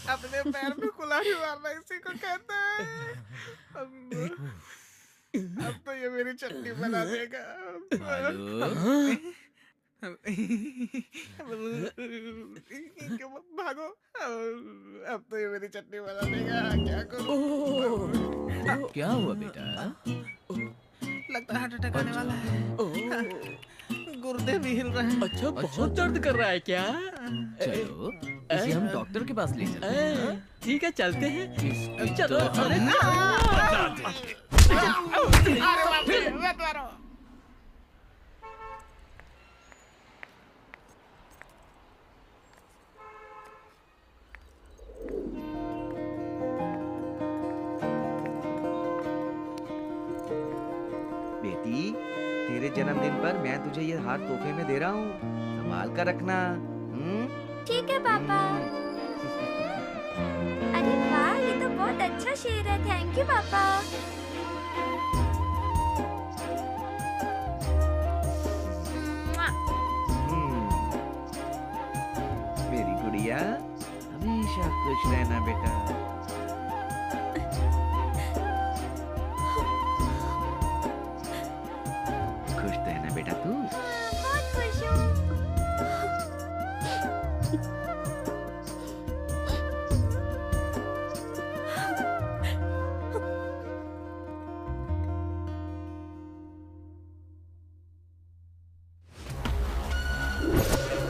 अपने पैर में कुल्हाड़ी मारना इसी को कहते हैं। अब तो ये मेरी चटनी बना देगा। भागो, अब तो ये मेरी चटनी बना देगा। क्या करूं? क्या हुआ बेटा? लगता है हार्ट अटैक आने वाला है। गुर्दे भी हिल रहे हैं। अच्छा, बहुत दर्द कर रहा है क्या? चलो इसे हम डॉक्टर के पास ले चलते हैं। ठीक है, चलते हैं। चलो। अरे बाप रे, मत मारो। बेटी, तेरे जन्मदिन पर मैं तुझे ये हार तोहफे में दे रहा हूँ, संभाल कर रखना। ठीक है पापा। अरे वाह, ये तो बहुत अच्छा शेर है। थैंक यू पापा। मेरी गुड़िया, हमेशा खुश रहना बेटा। खुश तो है ना बेटा तू? बहुत खुश हूँ।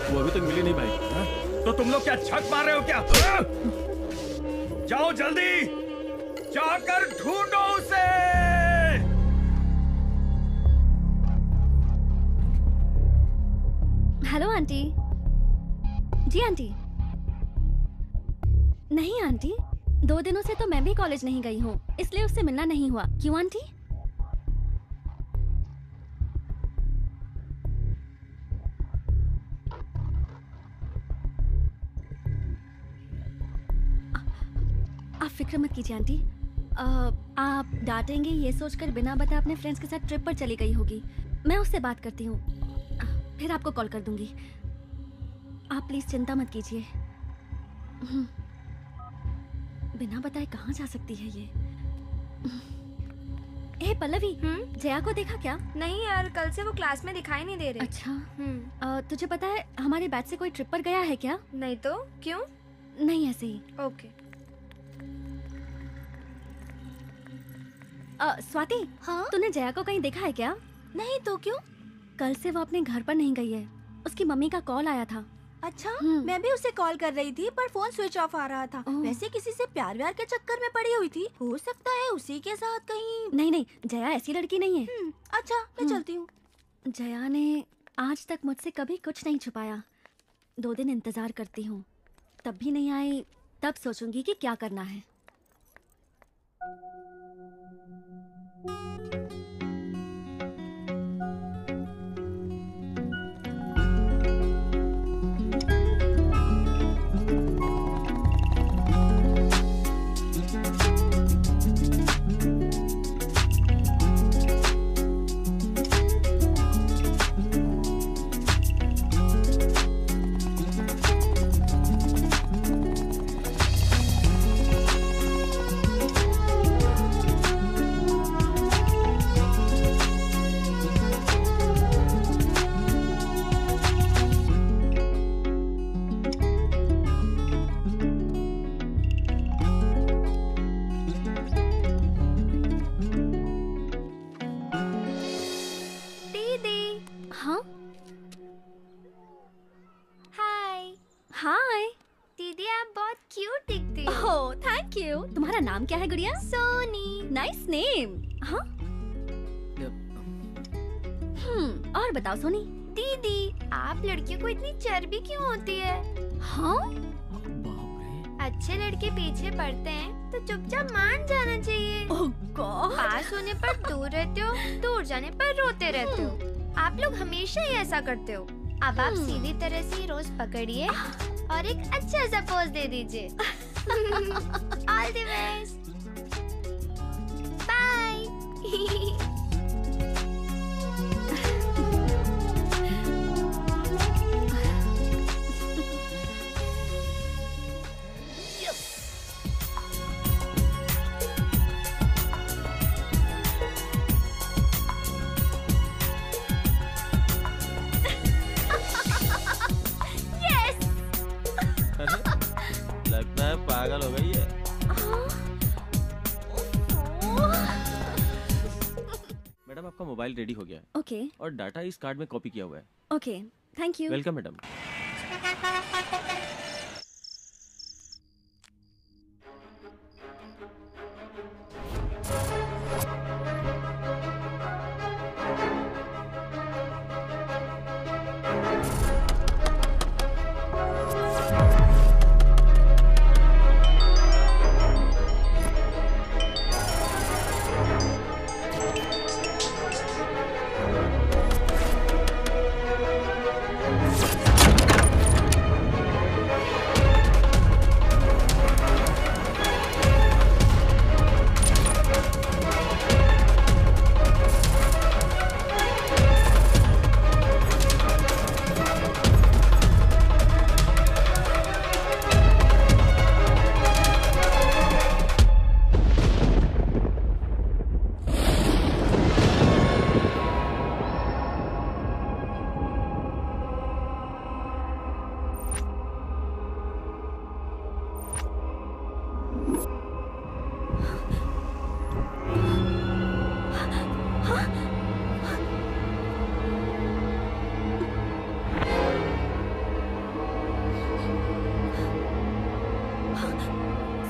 वो अभी तक मिली नहीं भाई। तो तुम लोग क्या छक मार रहे हो क्या? जाओ जल्दी, जाकर ढूंढो उसे। Hello aunty. जी आंटी। नहीं आंटी, 2 दिनों से तो मैं भी कॉलेज नहीं गई हूँ, इसलिए उससे मिलना नहीं हुआ। क्यों आंटी? आप फिक्र मत कीजिए आंटी। आप डांटेंगे ये सोचकर बिना बताए अपने फ्रेंड्स के साथ ट्रिप पर चली गई होगी। मैं उससे बात करती हूँ, फिर आपको कॉल कर दूंगी। आप प्लीज चिंता मत कीजिए। बिना बताए कहाँ जा सकती है ये? ए पल्लवी, जया को देखा क्या? नहीं यार, कल से वो क्लास में दिखाई नहीं दे रहे। अच्छा, तुझे पता है हमारे बैच से कोई ट्रिप पर गया है क्या? नहीं तो क्यों? नहीं, ऐसे ही। ओके। स्वाति, हाँ? तूने जया को कहीं देखा है क्या? नहीं तो क्यों? कल से वो अपने घर पर नहीं गई है। उसकी मम्मी का कॉल आया था। अच्छा, मैं भी उसे कॉल कर रही थी पर फोन स्विच ऑफ आ रहा था। वैसे किसी से प्यार व्यार के चक्कर में पड़ी हुई थी। हो सकता है उसी के साथ कहीं। नहीं नहीं, जया ऐसी लड़की नहीं है। अच्छा, मैं चलती हूँ। जया ने आज तक मुझसे कभी कुछ नहीं छुपाया। 2 दिन इंतजार करती हूँ, तब भी नहीं आई। तब सोचूंगी कि क्या करना है। तुम्हारा नाम क्या है गुड़िया? सोनी। Nice name. हाँ? और बताओ सोनी। दीदी, आप लड़कियों को इतनी चर्बी क्यों होती है? हाँ? अच्छे लड़के पीछे पड़ते हैं तो चुपचाप मान जाना चाहिए। ओह गॉड। पास होने पर दूर रहते हो, दूर जाने पर रोते रहते हो। आप लोग हमेशा ही ऐसा करते हो। अब आप सीधी तरह से रोज पकड़िए और एक अच्छा सा पोज दे दीजिए। All the best. बाय। लगता है पागल हो गई है। मैडम आपका मोबाइल रेडी हो गया है। ओके और डाटा इस कार्ड में कॉपी किया हुआ है। Okay thank you. Welcome madam.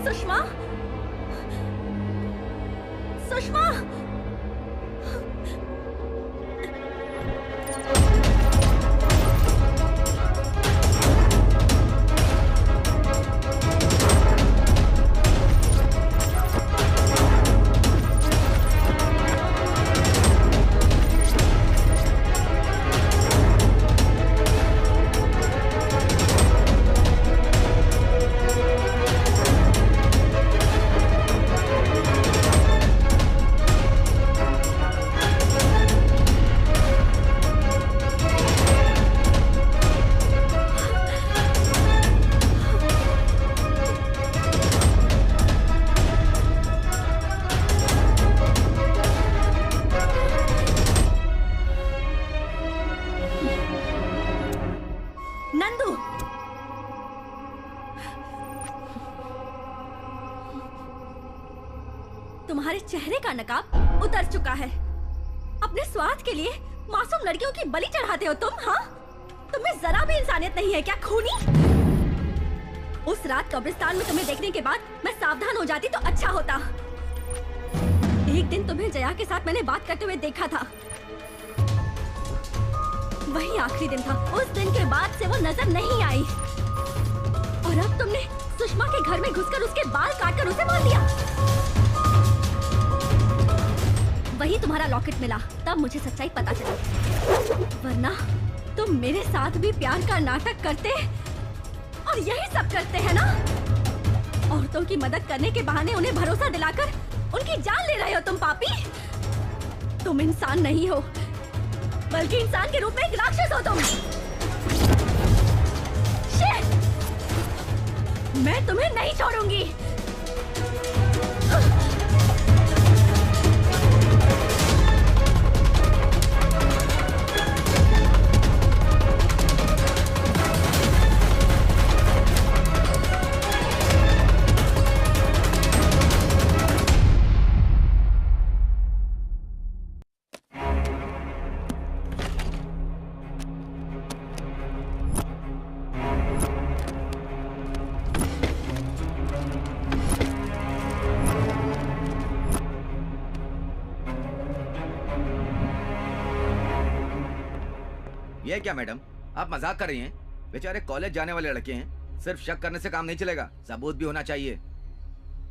Sushma Sushma Nandu तुम्हारे चेहरे का नकाब उतर चुका है। अपने स्वार्थ के लिए मासूम लड़कियों की बलि चढ़ाते हो तुम। हाँ, तुम्हें जरा भी इंसानियत नहीं है क्या खूनी? उस रात कब्रिस्तान में तुम्हें देखने के बाद मैं सावधान हो जाती तो अच्छा होता। एक दिन तुम्हें जया के साथ मैंने बात करते हुए देखा था, वही आखिरी दिन था। उस दिन के बाद से वो नजर नहीं आई। और अब तुमने सुषमा के घर में घुसकर उसके बाल काटकर उसे मार दिया। वही तुम्हारा लॉकेट मिला, तब मुझे सच्चाई पता चली। वरना तुम मेरे साथ भी प्यार का नाटक करते और यही सब करते हैं ना। औरतों की मदद करने के बहाने उन्हें भरोसा दिलाकर उनकी जान ले रहे हो तुम पापी। तुम इंसान नहीं हो, बल्कि इंसान के रूप में एक राक्षस हो तुम। शिट! मैं तुम्हें नहीं छोड़ूंगी। ये क्या मैडम, आप मजाक कर रही हैं? बेचारे कॉलेज जाने वाले लड़के हैं। सिर्फ शक करने से काम नहीं चलेगा, सबूत भी होना चाहिए।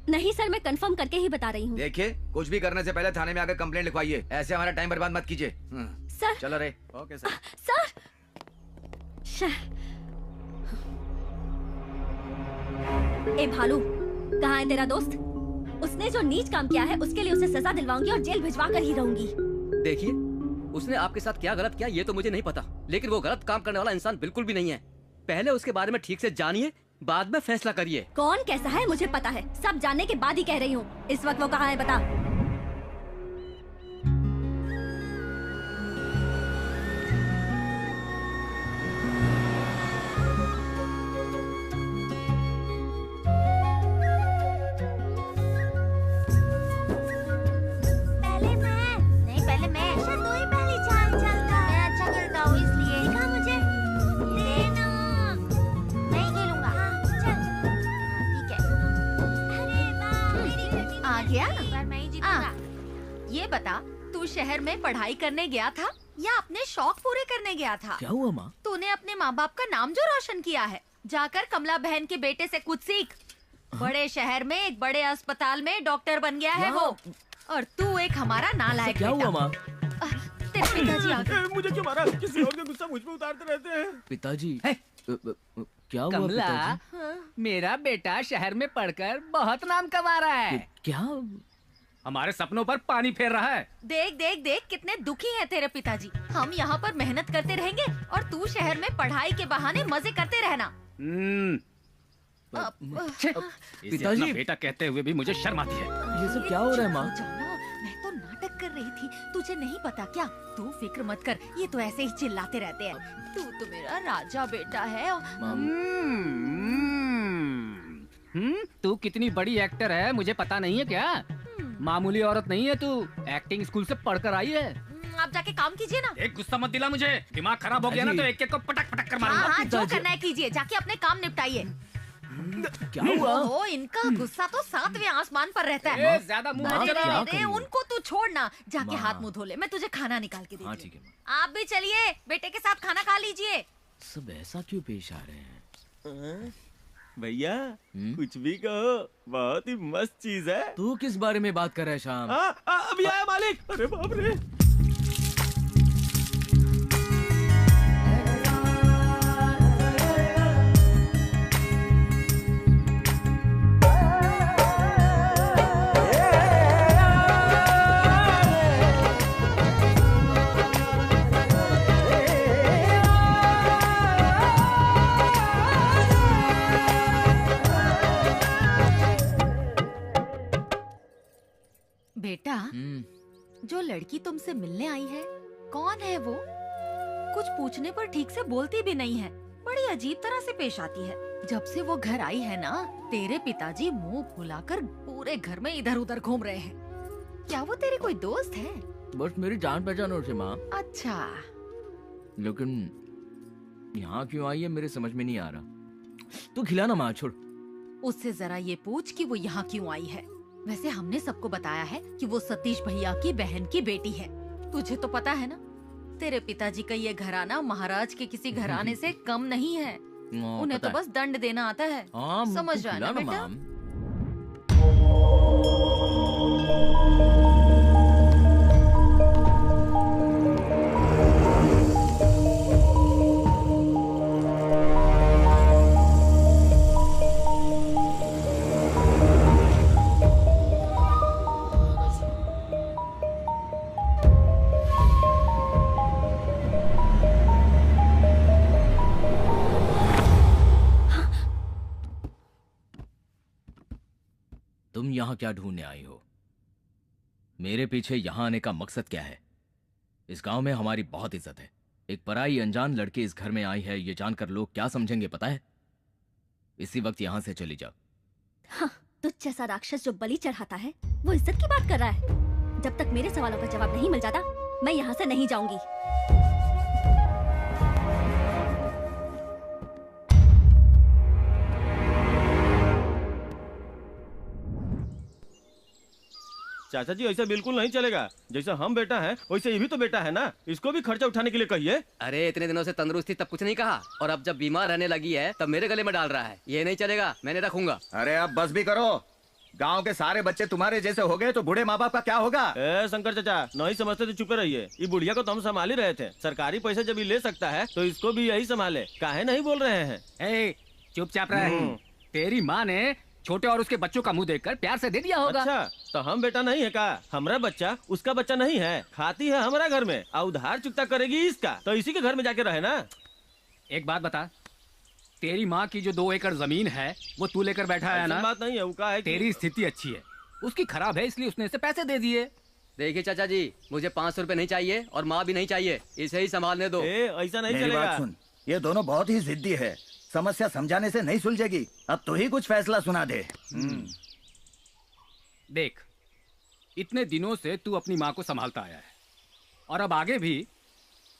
नहीं सर, मैं कंफर्म करके ही बता रही हूँ। देखिए, कुछ भी करने से पहले थाने में आकर कंप्लेंट लिखवाइए। ऐसे हमारा टाइम बर्बाद मत कीजिए। सर चलो रे। Okay sir. सर ए भालू, कहाँ है तेरा दोस्त? उसने जो नीच काम किया है उसके लिए उसे सजा दिलवाऊंगी और जेल भिजवा कर ही रहूंगी। देखिए, उसने आपके साथ क्या गलत किया ये तो मुझे नहीं पता, लेकिन वो गलत काम करने वाला इंसान बिल्कुल भी नहीं है। पहले उसके बारे में ठीक से जानिए, बाद में फैसला करिए। कौन कैसा है मुझे पता है, सब जानने के बाद ही कह रही हूँ। इस वक्त वो कहाँ है बता। गया? मैं ही जीतूंगा। ये बता, तू शहर में पढ़ाई करने गया था या अपने शौक पूरे करने गया था? क्या हुआ माँ? तूने अपने माँ बाप का नाम जो रोशन किया है, जाकर कमला बहन के बेटे से कुछ सीख। बड़े शहर में एक बड़े अस्पताल में डॉक्टर बन गया है वो, और तू एक हमारा नालायक क्या हुआ माँ? तेरे पिताजी आ गए। मुझे क्यों मारा? किसी और का गुस्सा मुझ पे उतारते रहते हैं। पिताजी क्या हुआ कमला, पिताजी? मेरा बेटा शहर में पढ़कर बहुत नाम कमा रहा है। क्या? हमारे सपनों पर पानी फेर रहा है। देख देख देख कितने दुखी हैं तेरे पिताजी। हम यहाँ पर मेहनत करते रहेंगे और तू शहर में पढ़ाई के बहाने मजे करते रहना। पिताजी, बेटा कहते हुए भी मुझे शर्म आती है। ये सब क्या हो रहा है माँ? मैं तो नाटक कर रही थी, तुझे नहीं पता क्या? तू फिक्र मत कर, ये तो ऐसे ही चिल्लाते रहते हैं। तू तो मेरा राजा बेटा है। तू कितनी बड़ी एक्टर है मुझे पता नहीं है क्या? मामूली औरत नहीं है तू, एक्टिंग स्कूल से पढ़कर आई है। आप जाके काम कीजिए ना। एक गुस्सा मत दिला मुझे, दिमाग खराब हो गया ना तो एक एक को पटक पटक कर मारूंगा। हाँ, जो करना है कीजिए, जाके अपने काम निपटाइए। क्या हुआ? ओहो, इनका गुस्सा तो 7वें आसमान पर रहता है। ज्यादा मुंह अरे, मत चला। अरे, उनको तू छोड़ना, जाके हाथ मुंह धो ले, मैं तुझे खाना निकाल के हाँ, देती ठीक है। हूँ। आप भी चलिए, बेटे के साथ खाना खा लीजिए। सब ऐसा क्यों पेश आ रहे हैं? भैया कुछ भी कहो, बहुत ही मस्त चीज है। तू किस बारे में बात कर रहा है शाम? अभी आया मालिक। अरे बाप रे। बेटा, जो लड़की तुमसे मिलने आई है, कौन है वो? कुछ पूछने पर ठीक से बोलती भी नहीं है, बड़ी अजीब तरह से पेश आती है। जब से वो घर आई है ना, तेरे पिताजी मुंह फुलाकर पूरे घर में इधर उधर घूम रहे हैं। क्या वो तेरी कोई दोस्त है? बस मेरी जान पहचान हो से माँ। अच्छा, लेकिन यहाँ क्यों आई है मेरे समझ में नहीं आ रहा। तू खिला ना माँ, छोड़। उससे जरा ये पूछ कि वो यहाँ क्यों आई है। वैसे हमने सबको बताया है कि वो सतीश भैया की बहन की बेटी है। तुझे तो पता है ना, तेरे पिताजी का ये घराना महाराज के किसी घराने से कम नहीं है। उन्हें तो बस दंड देना आता है। समझ जाना बेटा। तुम यहाँ क्या ढूंढने आई हो? मेरे पीछे यहाँ आने का मकसद क्या है? इस गांव में हमारी बहुत इज्जत है। एक पराई अनजान लड़की इस घर में आई है, ये जानकर लोग क्या समझेंगे पता है? इसी वक्त यहाँ से चली जाओ। हाँ, तुझ जैसा राक्षस जो बलि चढ़ाता है वो इज्जत की बात कर रहा है। जब तक मेरे सवालों का जवाब नहीं मिल जाता, मैं यहाँ से नहीं जाऊंगी। चाचा जी ऐसा बिल्कुल नहीं चलेगा। जैसा हम बेटा है वैसे ये भी तो बेटा है ना, इसको भी खर्चा उठाने के लिए कहिए। अरे इतने दिनों से तंदुरुस्ती तब कुछ नहीं कहा, और अब जब बीमार रहने लगी है तब मेरे गले में डाल रहा है। ये नहीं चलेगा, मैंने रखूंगा। अरे अब बस भी करो। गांव के सारे बच्चे तुम्हारे जैसे हो गए तो बूढ़े माँ बाप का क्या होगा? शंकर चाचा नहीं समझते तो चुपे रहिए। ये बुढ़िया को तो हम संभाल ही रहे थे। सरकारी पैसे जब ये ले सकता है तो इसको भी यही संभाले। काहे नहीं बोल रहे हैं? चुपचाप रहे। तेरी माँ ने छोटे और उसके बच्चों का मुंह देखकर प्यार से दे दिया होगा। अच्छा, तो हम बेटा नहीं है का? हमारा बच्चा उसका बच्चा नहीं है। खाती है हमारा घर में और उधार चुकता करेगी इसका, तो इसी के घर में जाके रहे ना। एक बात बता, तेरी माँ की जो 2 एकड़ जमीन है वो तू लेकर बैठा है ना? बात नहीं है, वो का है तेरी स्थिति अच्छी है, उसकी खराब है, इसलिए उसने इसे पैसे दे दिए। देखिए चाचा जी, मुझे 500 रुपए नहीं चाहिए और माँ भी नहीं चाहिए, इसे ही संभालने दो। ऐसा नहीं मेरी बात सुन, ये दोनों बहुत ही जिद्दी है। समस्या समझाने से नहीं सुलझेगी। अब तो ही कुछ फैसला सुना दे। देख, इतने दिनों से तू अपनी माँ को संभालता आया है और अब आगे भी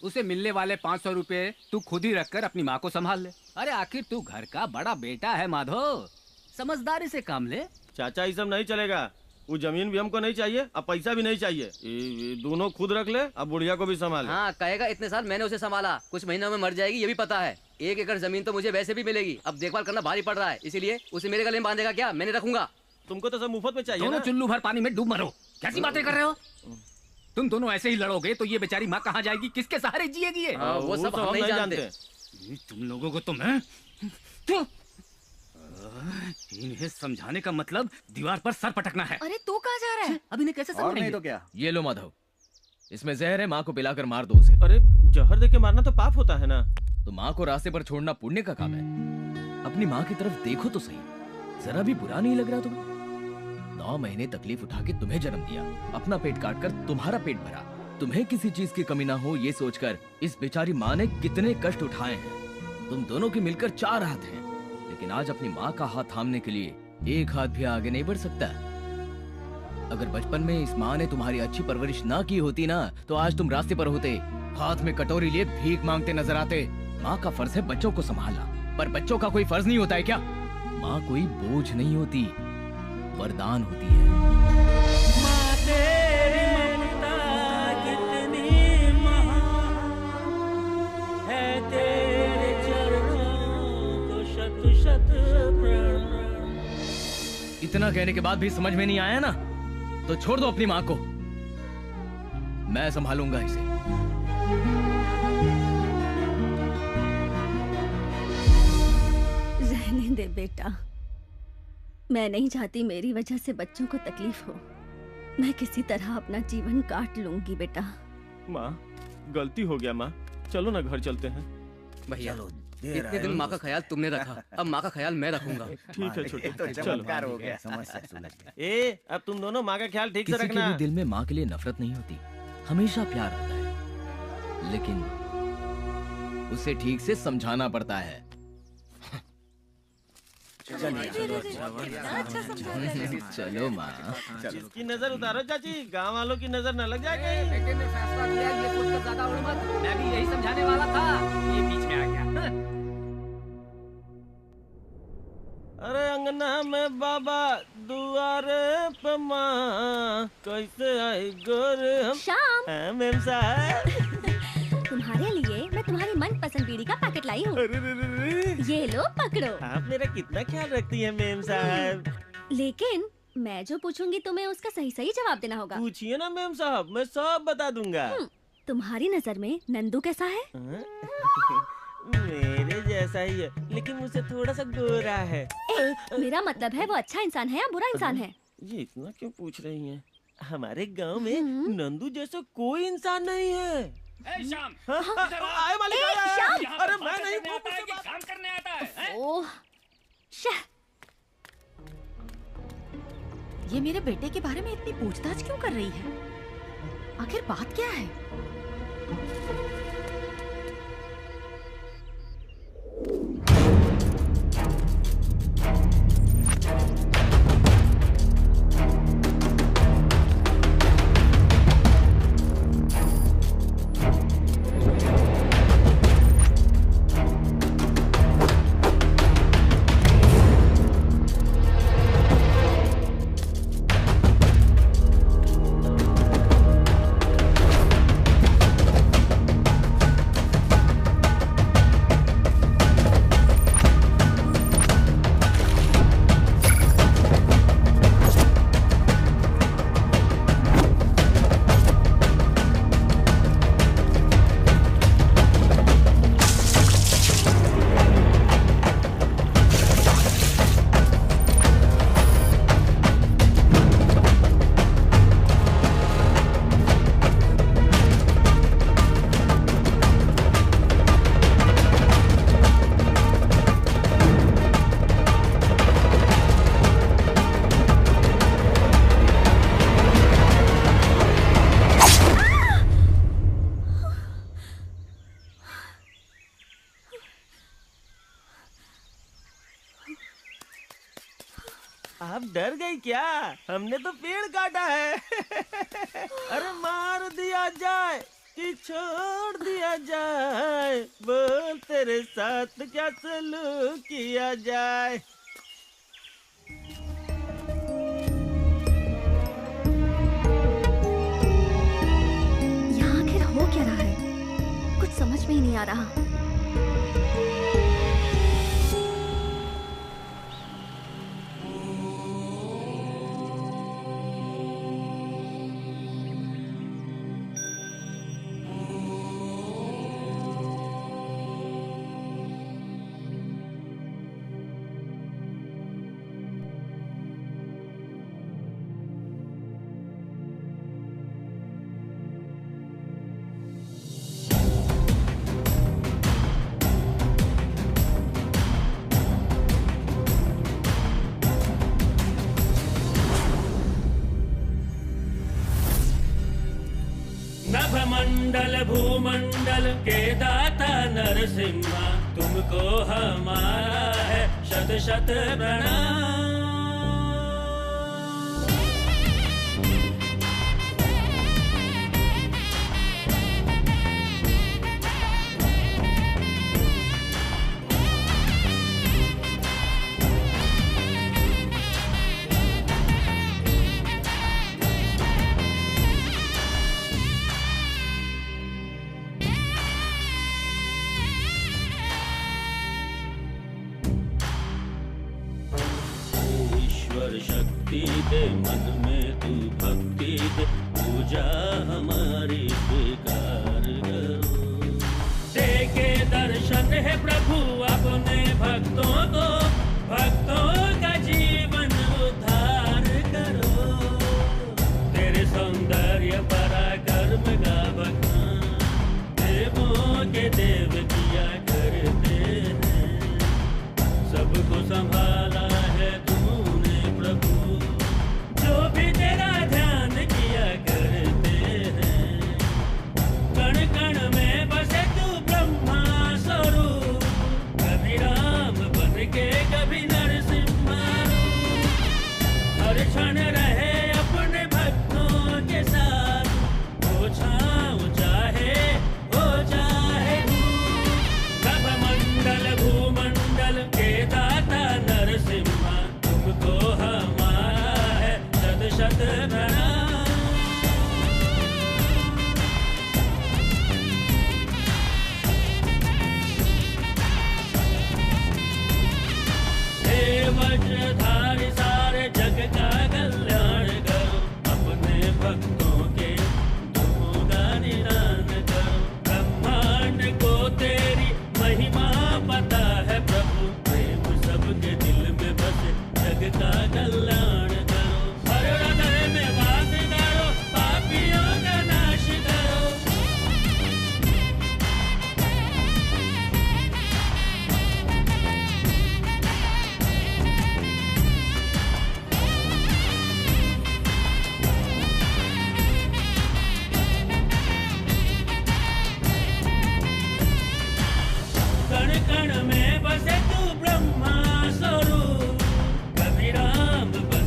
उसे मिलने वाले 500 रुपए तू खुद ही रखकर अपनी माँ को संभाल ले। अरे आखिर तू घर का बड़ा बेटा है माधव, समझदारी से काम ले। चाचा ये सब नहीं चलेगा। वो जमीन भी हमको नहीं चाहिए, अब पैसा भी नहीं चाहिए। ये दोनों खुद रख ले, अब बुढ़िया को भी संभाल। हाँ कहेगा इतने साल मैंने उसे संभाला, कुछ महीनों में मर जाएगी ये भी पता है। 1 एकड़ जमीन तो मुझे वैसे भी मिलेगी, अब देखभाल करना भारी पड़ रहा है, इसीलिए उसे मेरे गले में बांधेगा क्या, मैंने रखूंगा। तुमको तो सब मुफ्त में चाहिए दोनों ना? चुल्लू भर पानी में डूब मरो, कैसी बातें कर रहे हो? तुम दोनों ऐसे ही लड़ोगे तो ये बेचारी माँ कहाँ जाएगी, किसके सहारे जिएगी ये? वो सब हम नहीं जानते। तुम लोगों को तो मैं इन्हें समझाने का मतलब दीवार पर सर पटकना है। अरे तू कहाँ जा रहा है? अब इन्हें कैसे समझाएंगे? नहीं तो क्या? ये लो माधव, इसमें जहर है, माँ को पिलाकर मार दो उसे। अरे जहर देके मारना तो पाप होता है ना। तो माँ को रास्ते पर छोड़ना पुण्य का काम है। अपनी माँ की तरफ देखो तो सही, जरा भी बुरा नहीं लग रहा तुम्हें? 9 महीने तकलीफ उठा के तुम्हें जन्म दिया, अपना पेट काट कर तुम्हारा पेट भरा, तुम्हें किसी चीज की कमी ना हो ये सोचकर इस बेचारी माँ ने कितने कष्ट उठाए हैं। तुम दोनों के मिलकर 4 हाथ हैं, लेकिन आज अपनी माँ का हाथ थामने के लिए 1 हाथ भी आगे नहीं बढ़ सकता। अगर बचपन में इस माँ ने तुम्हारी अच्छी परवरिश ना की होती ना, तो आज तुम रास्ते पर होते, हाथ में कटोरी लिए भीख मांगते नजर आते। माँ का फर्ज है बच्चों को संभालना, पर बच्चों का कोई फर्ज नहीं होता है क्या? माँ कोई बोझ नहीं होती, वरदान होती है। इतना कहने के बाद भी समझ में नहीं आया ना, तो छोड़ दो अपनी माँ को, मैं संभालूंगा इसे। रहने दे बेटा, मैं नहीं चाहती मेरी वजह से बच्चों को तकलीफ हो। मैं किसी तरह अपना जीवन काट लूंगी बेटा। माँ गलती हो गया माँ, चलो ना घर चलते हैं। भैया इतने दिन माँ का ख्याल तुमने रखा, अब माँ का ख्याल मैं रखूंगा। ठीक है छोटे, तो चमत्कार हो गया, समस्या सुलझ गई। ए अब तुम दोनों माँ का ख्याल ठीक से किसी रखना। के भी दिल में माँ के लिए नफरत नहीं होती, हमेशा प्यार होता है, लेकिन उसे ठीक से समझाना पड़ता है। चलो माँ, इसकी नजर उतारो चाची, गांव वालों की नजर न लग जाए। बेटे ने फैसला लिया, ये सोचकर ज्यादा उड़ मत, मैं भी यही समझाने वाला था, ये बीच में आ गया। अरे अंगना में बाबा दुआरे पे माँ, कैसे आई गोरे हम। श्याम, हाँ मेम साहब, तुम्हारे लिए मैं तुम्हारी मनपसंद बीड़ी का पैकेट लाई हूँ। ये लो पकड़ो। आप मेरा कितना ख्याल रखती हैं मेम साहब। लेकिन मैं जो पूछूंगी तुम्हें उसका सही सही जवाब देना होगा। पूछिए ना मेम साहब, मैं सब बता दूंगा। तुम्हारी नजर में नंदू कैसा है? मेरे जैसा ही है, लेकिन मुझसे थोड़ा सा गोरा है। मेरा मतलब है वो अच्छा इंसान है या बुरा इंसान है? ये इतना क्यों पूछ रही हैं? हमारे गांव में नंदू जैसा कोई इंसान नहीं है। श्याम, आए मालिक आए। अरे मैं नहीं, वो आता है कि काम करने आता है? ओह, ये मेरे बेटे के बारे में इतनी पूछताछ क्यों कर रही है? आखिर बात क्या है? आप डर गई क्या? हमने तो पेड़ काटा है। अरे मार दिया जाए कि छोड़ दिया जाए, बोल तेरे साथ क्या सलूक किया जाए। नहीं आ रहा। नभमंडल भूमंडल के दाता नरसिम्हा, तुमको हमारा है शत शत प्रणाम। शक्ति दे मन में तू भक्ति दे, पूजा हमारी स्वीकार करो। देके दर्शन है प्रभु अपने भक्तों को, भक्तों का जीवन उद्धार करो। तेरे सौंदर्य पराक्रम का बखान देवों के देव किया करते हैं। सबको संभाला है प्रभु, जो भी तेरा ध्यान किया करते हैं। कण कण में बसे तू ब्रह्मा स्वरूप, कभी राम बन के कभी नरसिम्हा रूप। हर क्षण रहे अपने भक्तों के साथ, हो छाँव चाहे हो चाहे धूप। नभमंडल भूमंडल के दाता नरसिम्हा, तुमको हमारा है शत शत प्रणाम। हे वज्रधारी सारे जग का कल्याण करो, अपने भक्तों के दुखों का निदान करो। ब्रह्मांड को तेरी महिमा पता है प्रभु, प्रेम सबके दिल में बसे जग का कल्याण करो। हर हृदय में वास करो, पापियों का नाश करो। कण कण में बसे तू ब्रह्मा स्वरूप, कभी राम बन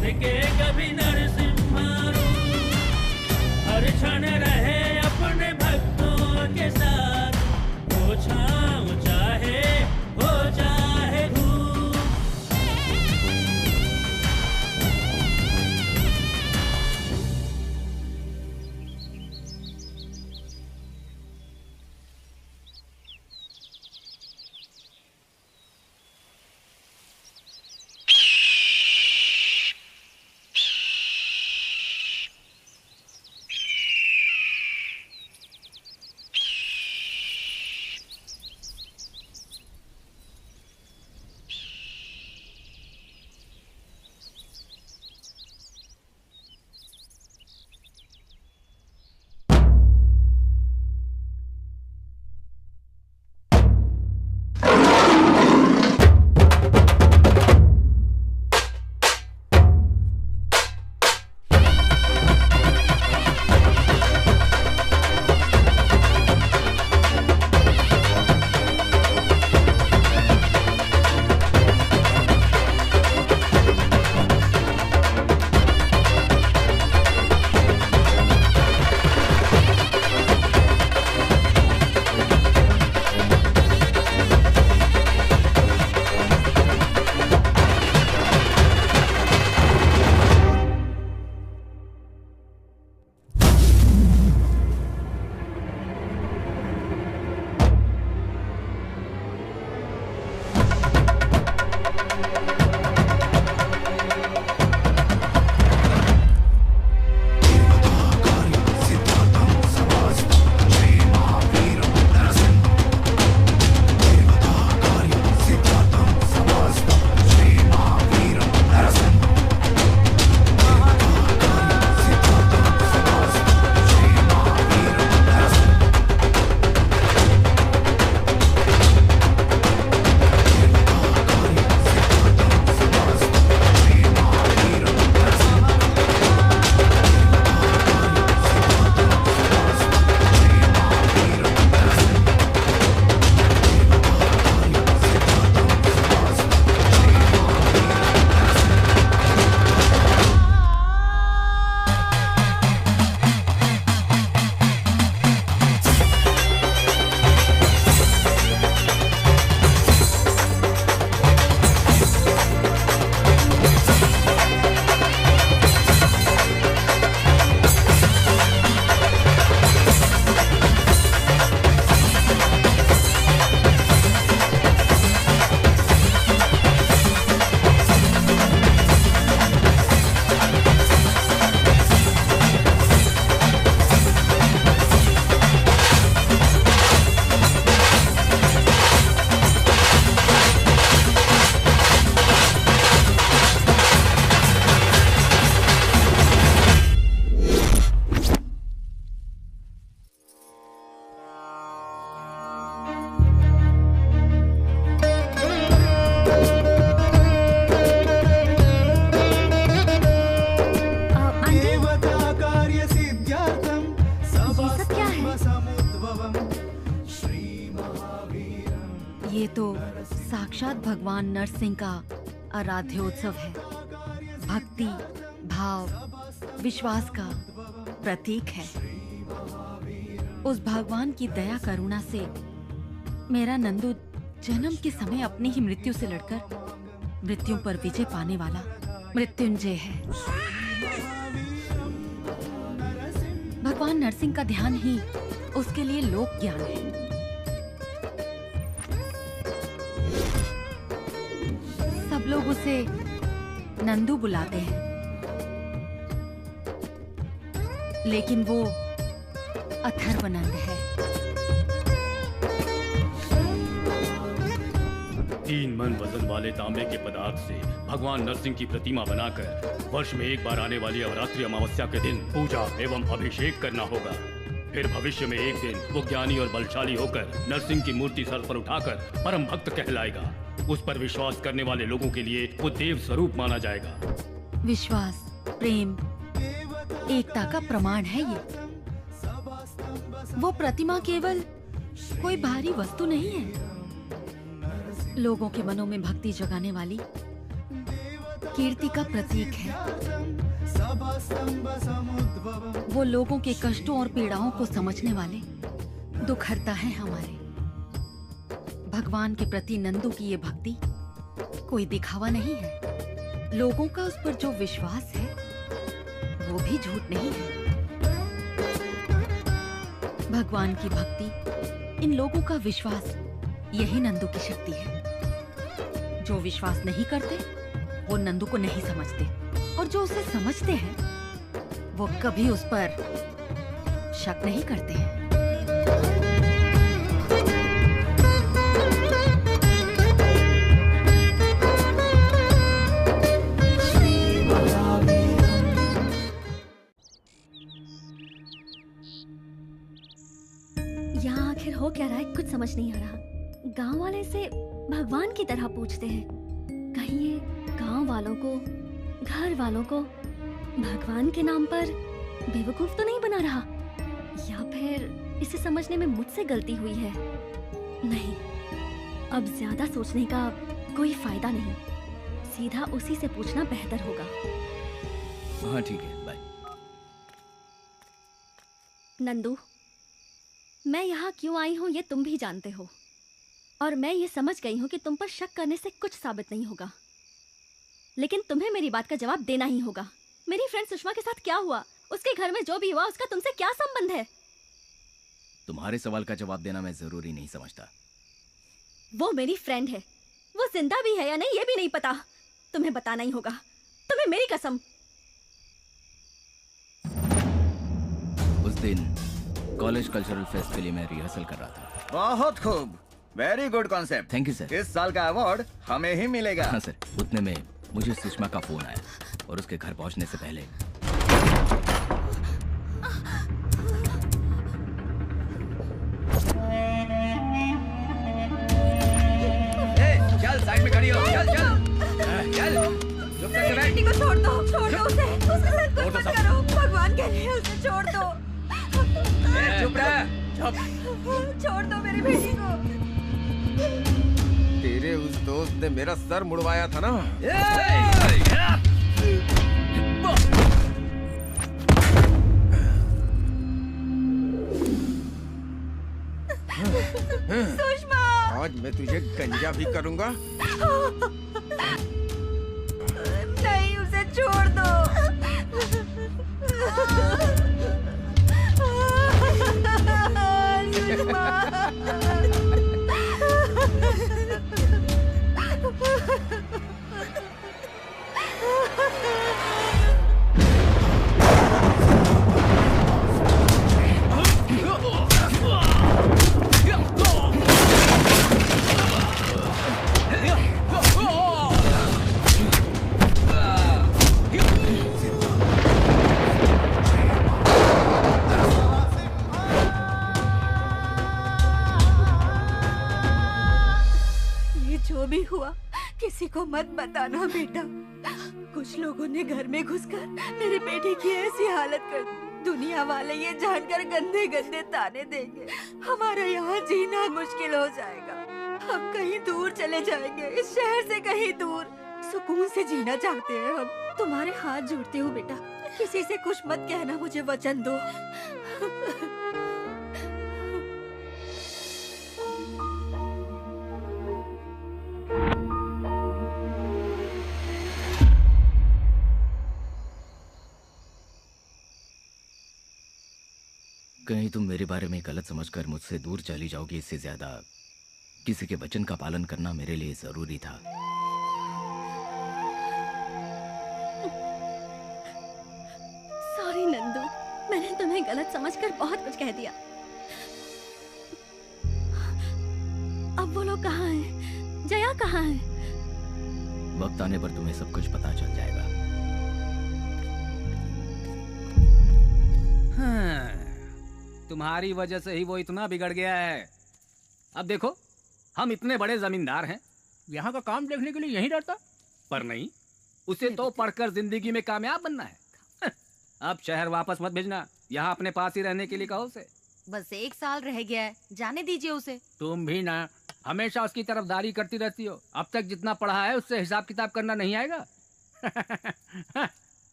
भगवान नरसिंह का आराध्योत्सव है। भक्ति, भाव, विश्वास का प्रतीक है। उस भगवान की दया करुणा से मेरा नंदू जन्म के समय अपनी ही मृत्यु से लड़कर मृत्यु पर विजय पाने वाला मृत्युंजय है। भगवान नरसिंह का ध्यान ही उसके लिए लोक ज्ञान है। सब लोग उसे नंदू बुलाते हैं, लेकिन वो अथर्वनंद है। 3 मन वजन वाले तांबे के पदार्थ से भगवान नरसिंह की प्रतिमा बनाकर वर्ष में एक बार आने वाली अवरात्रि अमावस्या के दिन पूजा एवं अभिषेक करना होगा। फिर भविष्य में एक दिन वो ज्ञानी और बलशाली होकर नरसिंह की मूर्ति सर पर उठाकर परम भक्त कहलाएगा। उस पर विश्वास करने वाले लोगों के लिए वो देव स्वरूप माना जाएगा। विश्वास, प्रेम, एकता का प्रमाण है ये। वो प्रतिमा केवल कोई भारी वस्तु नहीं है, लोगों के मनों में भक्ति जगाने वाली कीर्ति का प्रतीक है। वो लोगों के कष्टों और पीड़ाओं को समझने वाले दुखहर्ता है हमारे। भगवान के प्रति नंदू की ये भक्ति कोई दिखावा नहीं है। लोगों का उस पर जो विश्वास है वो भी झूठ नहीं है। भगवान की भक्ति, इन लोगों का विश्वास, यही नंदू की शक्ति है। जो विश्वास नहीं करते वो नंदू को नहीं समझते, और जो उसे समझते हैं वो कभी उस पर शक नहीं करते हैं। यहाँ आखिर हो क्या रहा है, कुछ समझ नहीं आ रहा। गांव वाले से भगवान की तरह पूछते हैं, कहीं ये गांव वालों को, घर वालों को भगवान के नाम पर बेवकूफ तो नहीं बना रहा, या फिर इसे समझने में मुझसे गलती हुई है। नहीं, अब ज्यादा सोचने का कोई फायदा नहीं, सीधा उसी से पूछना बेहतर होगा। हाँ ठीक है, बाय। नंदू, मैं यहाँ क्यों आई हूँ ये तुम भी जानते हो, और मैं ये समझ गई हूँ कि तुम पर शक करने से कुछ साबित नहीं होगा, लेकिन तुम्हें मेरी बात का जवाब देना ही होगा। मेरी फ्रेंड सुषमा के साथ क्या हुआ, उसके घर में जो भी हुआ, उसका तुमसे क्या संबंध है? तुम्हारे सवाल का जवाब देना मैं जरूरी नहीं समझता। वो मेरी फ्रेंड है, वो जिंदा भी है या नहीं ये भी नहीं पता, तुम्हें बताना ही होगा, तुम्हें मेरी कसम। उस दिन कॉलेज कल्चरल फेस्ट के लिए मैं रिहर्सल कर रहा था। बहुत खूब, very good concept. Thank you sir. इस साल का अवार्ड हमें ही मिलेगा। हाँ सर। उतने में मुझे सुषमा का फोन आया, और उसके घर पहुंचने से पहले चल साइड में खड़ी हो, चल चल चल। मेरी बेटी को छोड़ दो, छोड़ दो उसे, उसके साथ कुछ मत करो, भगवान के लिए उसे छोड़ दो। चुप रह, चुप। छोड़ दो मेरी बेटी को। तेरे उस दोस्त ने मेरा सर मुड़वाया था ना। सुषमा, आज मैं तुझे गंजा भी करूंगा। नहीं, उसे छोड़ दो। सुषमा। जो भी हुआ किसी को मत बताना बेटा। कुछ लोगों ने घर में घुसकर मेरी बेटी की ऐसी हालत कर दी, दुनिया वाले ये जानकर गंदे गंदे ताने देंगे, हमारा यहाँ जीना मुश्किल हो जाएगा। हम कहीं दूर चले जाएंगे, इस शहर से कहीं दूर। सुकून से जीना चाहते हैं हम। तुम्हारे हाथ जोड़ते हो बेटा, किसी से कुछ मत कहना, मुझे वचन दो। कहीं तुम मेरे बारे में गलत समझकर मुझसे दूर चली जाओगी, इससे ज्यादा किसी के वचन का पालन करना मेरे लिए जरूरी था। सॉरी नंदू, मैंने तुम्हें गलत समझकर बहुत कुछ कह दिया। अब वो लोग कहाँ हैं? जया कहाँ है? वक्त आने पर तुम्हें सब कुछ पता चल जाएगा। हाँ, तुम्हारी वजह से ही वो इतना बिगड़ गया है। अब देखो, हम इतने बड़े जमींदार हैं, यहाँ का काम देखने के लिए यहीं रहता, पर नहीं, उसे तो पढ़कर जिंदगी में कामयाब बनना है। अब शहर वापस मत भेजना, यहाँ अपने पास ही रहने के लिए कहो उसे। बस 1 साल रह गया है, जाने दीजिए उसे। तुम भी ना हमेशा उसकी तरफदारी करती रहती हो। अब तक जितना पढ़ा है उससे हिसाब किताब करना नहीं आएगा।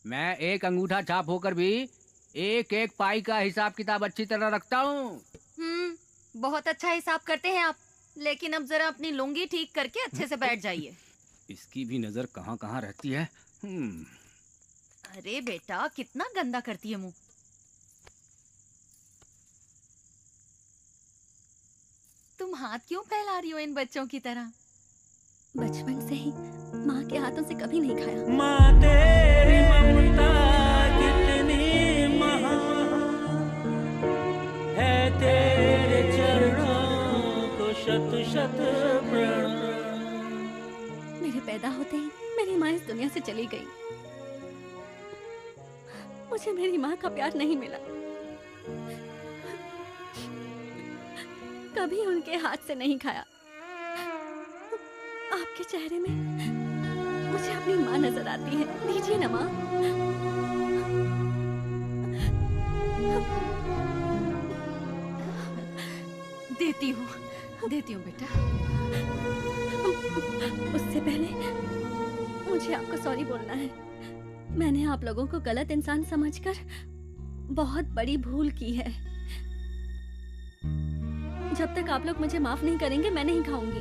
मैं एक अंगूठा छाप होकर भी एक एक पाई का हिसाब किताब अच्छी तरह रखता हूँ। बहुत अच्छा हिसाब करते हैं आप, लेकिन अब जरा अपनी लुंगी ठीक करके अच्छे से बैठ जाइए। इसकी भी नजर कहाँ कहाँ रहती है। अरे बेटा, कितना गंदा करती है मुंह। तुम हाथ क्यों फैला रही हो इन बच्चों की तरह? बचपन से ही माँ के हाथों से कभी नहीं खाया। माँ तेरी ममता कितनी महान है, तेरे चरणों को शत शत प्रणाम। मेरे पैदा होते ही मेरी माँ इस दुनिया से चली गई। मुझे मेरी माँ का प्यार नहीं मिला, कभी उनके हाथ से नहीं खाया। आपके चेहरे में मुझे अपनी माँ नजर आती है, दीजिए ना माँ। देती हूँ बेटा। उससे पहले मुझे आपको सॉरी बोलना है। मैंने आप लोगों को गलत इंसान समझकर बहुत बड़ी भूल की है। जब तक आप लोग मुझे माफ नहीं करेंगे मैं नहीं खाऊंगी।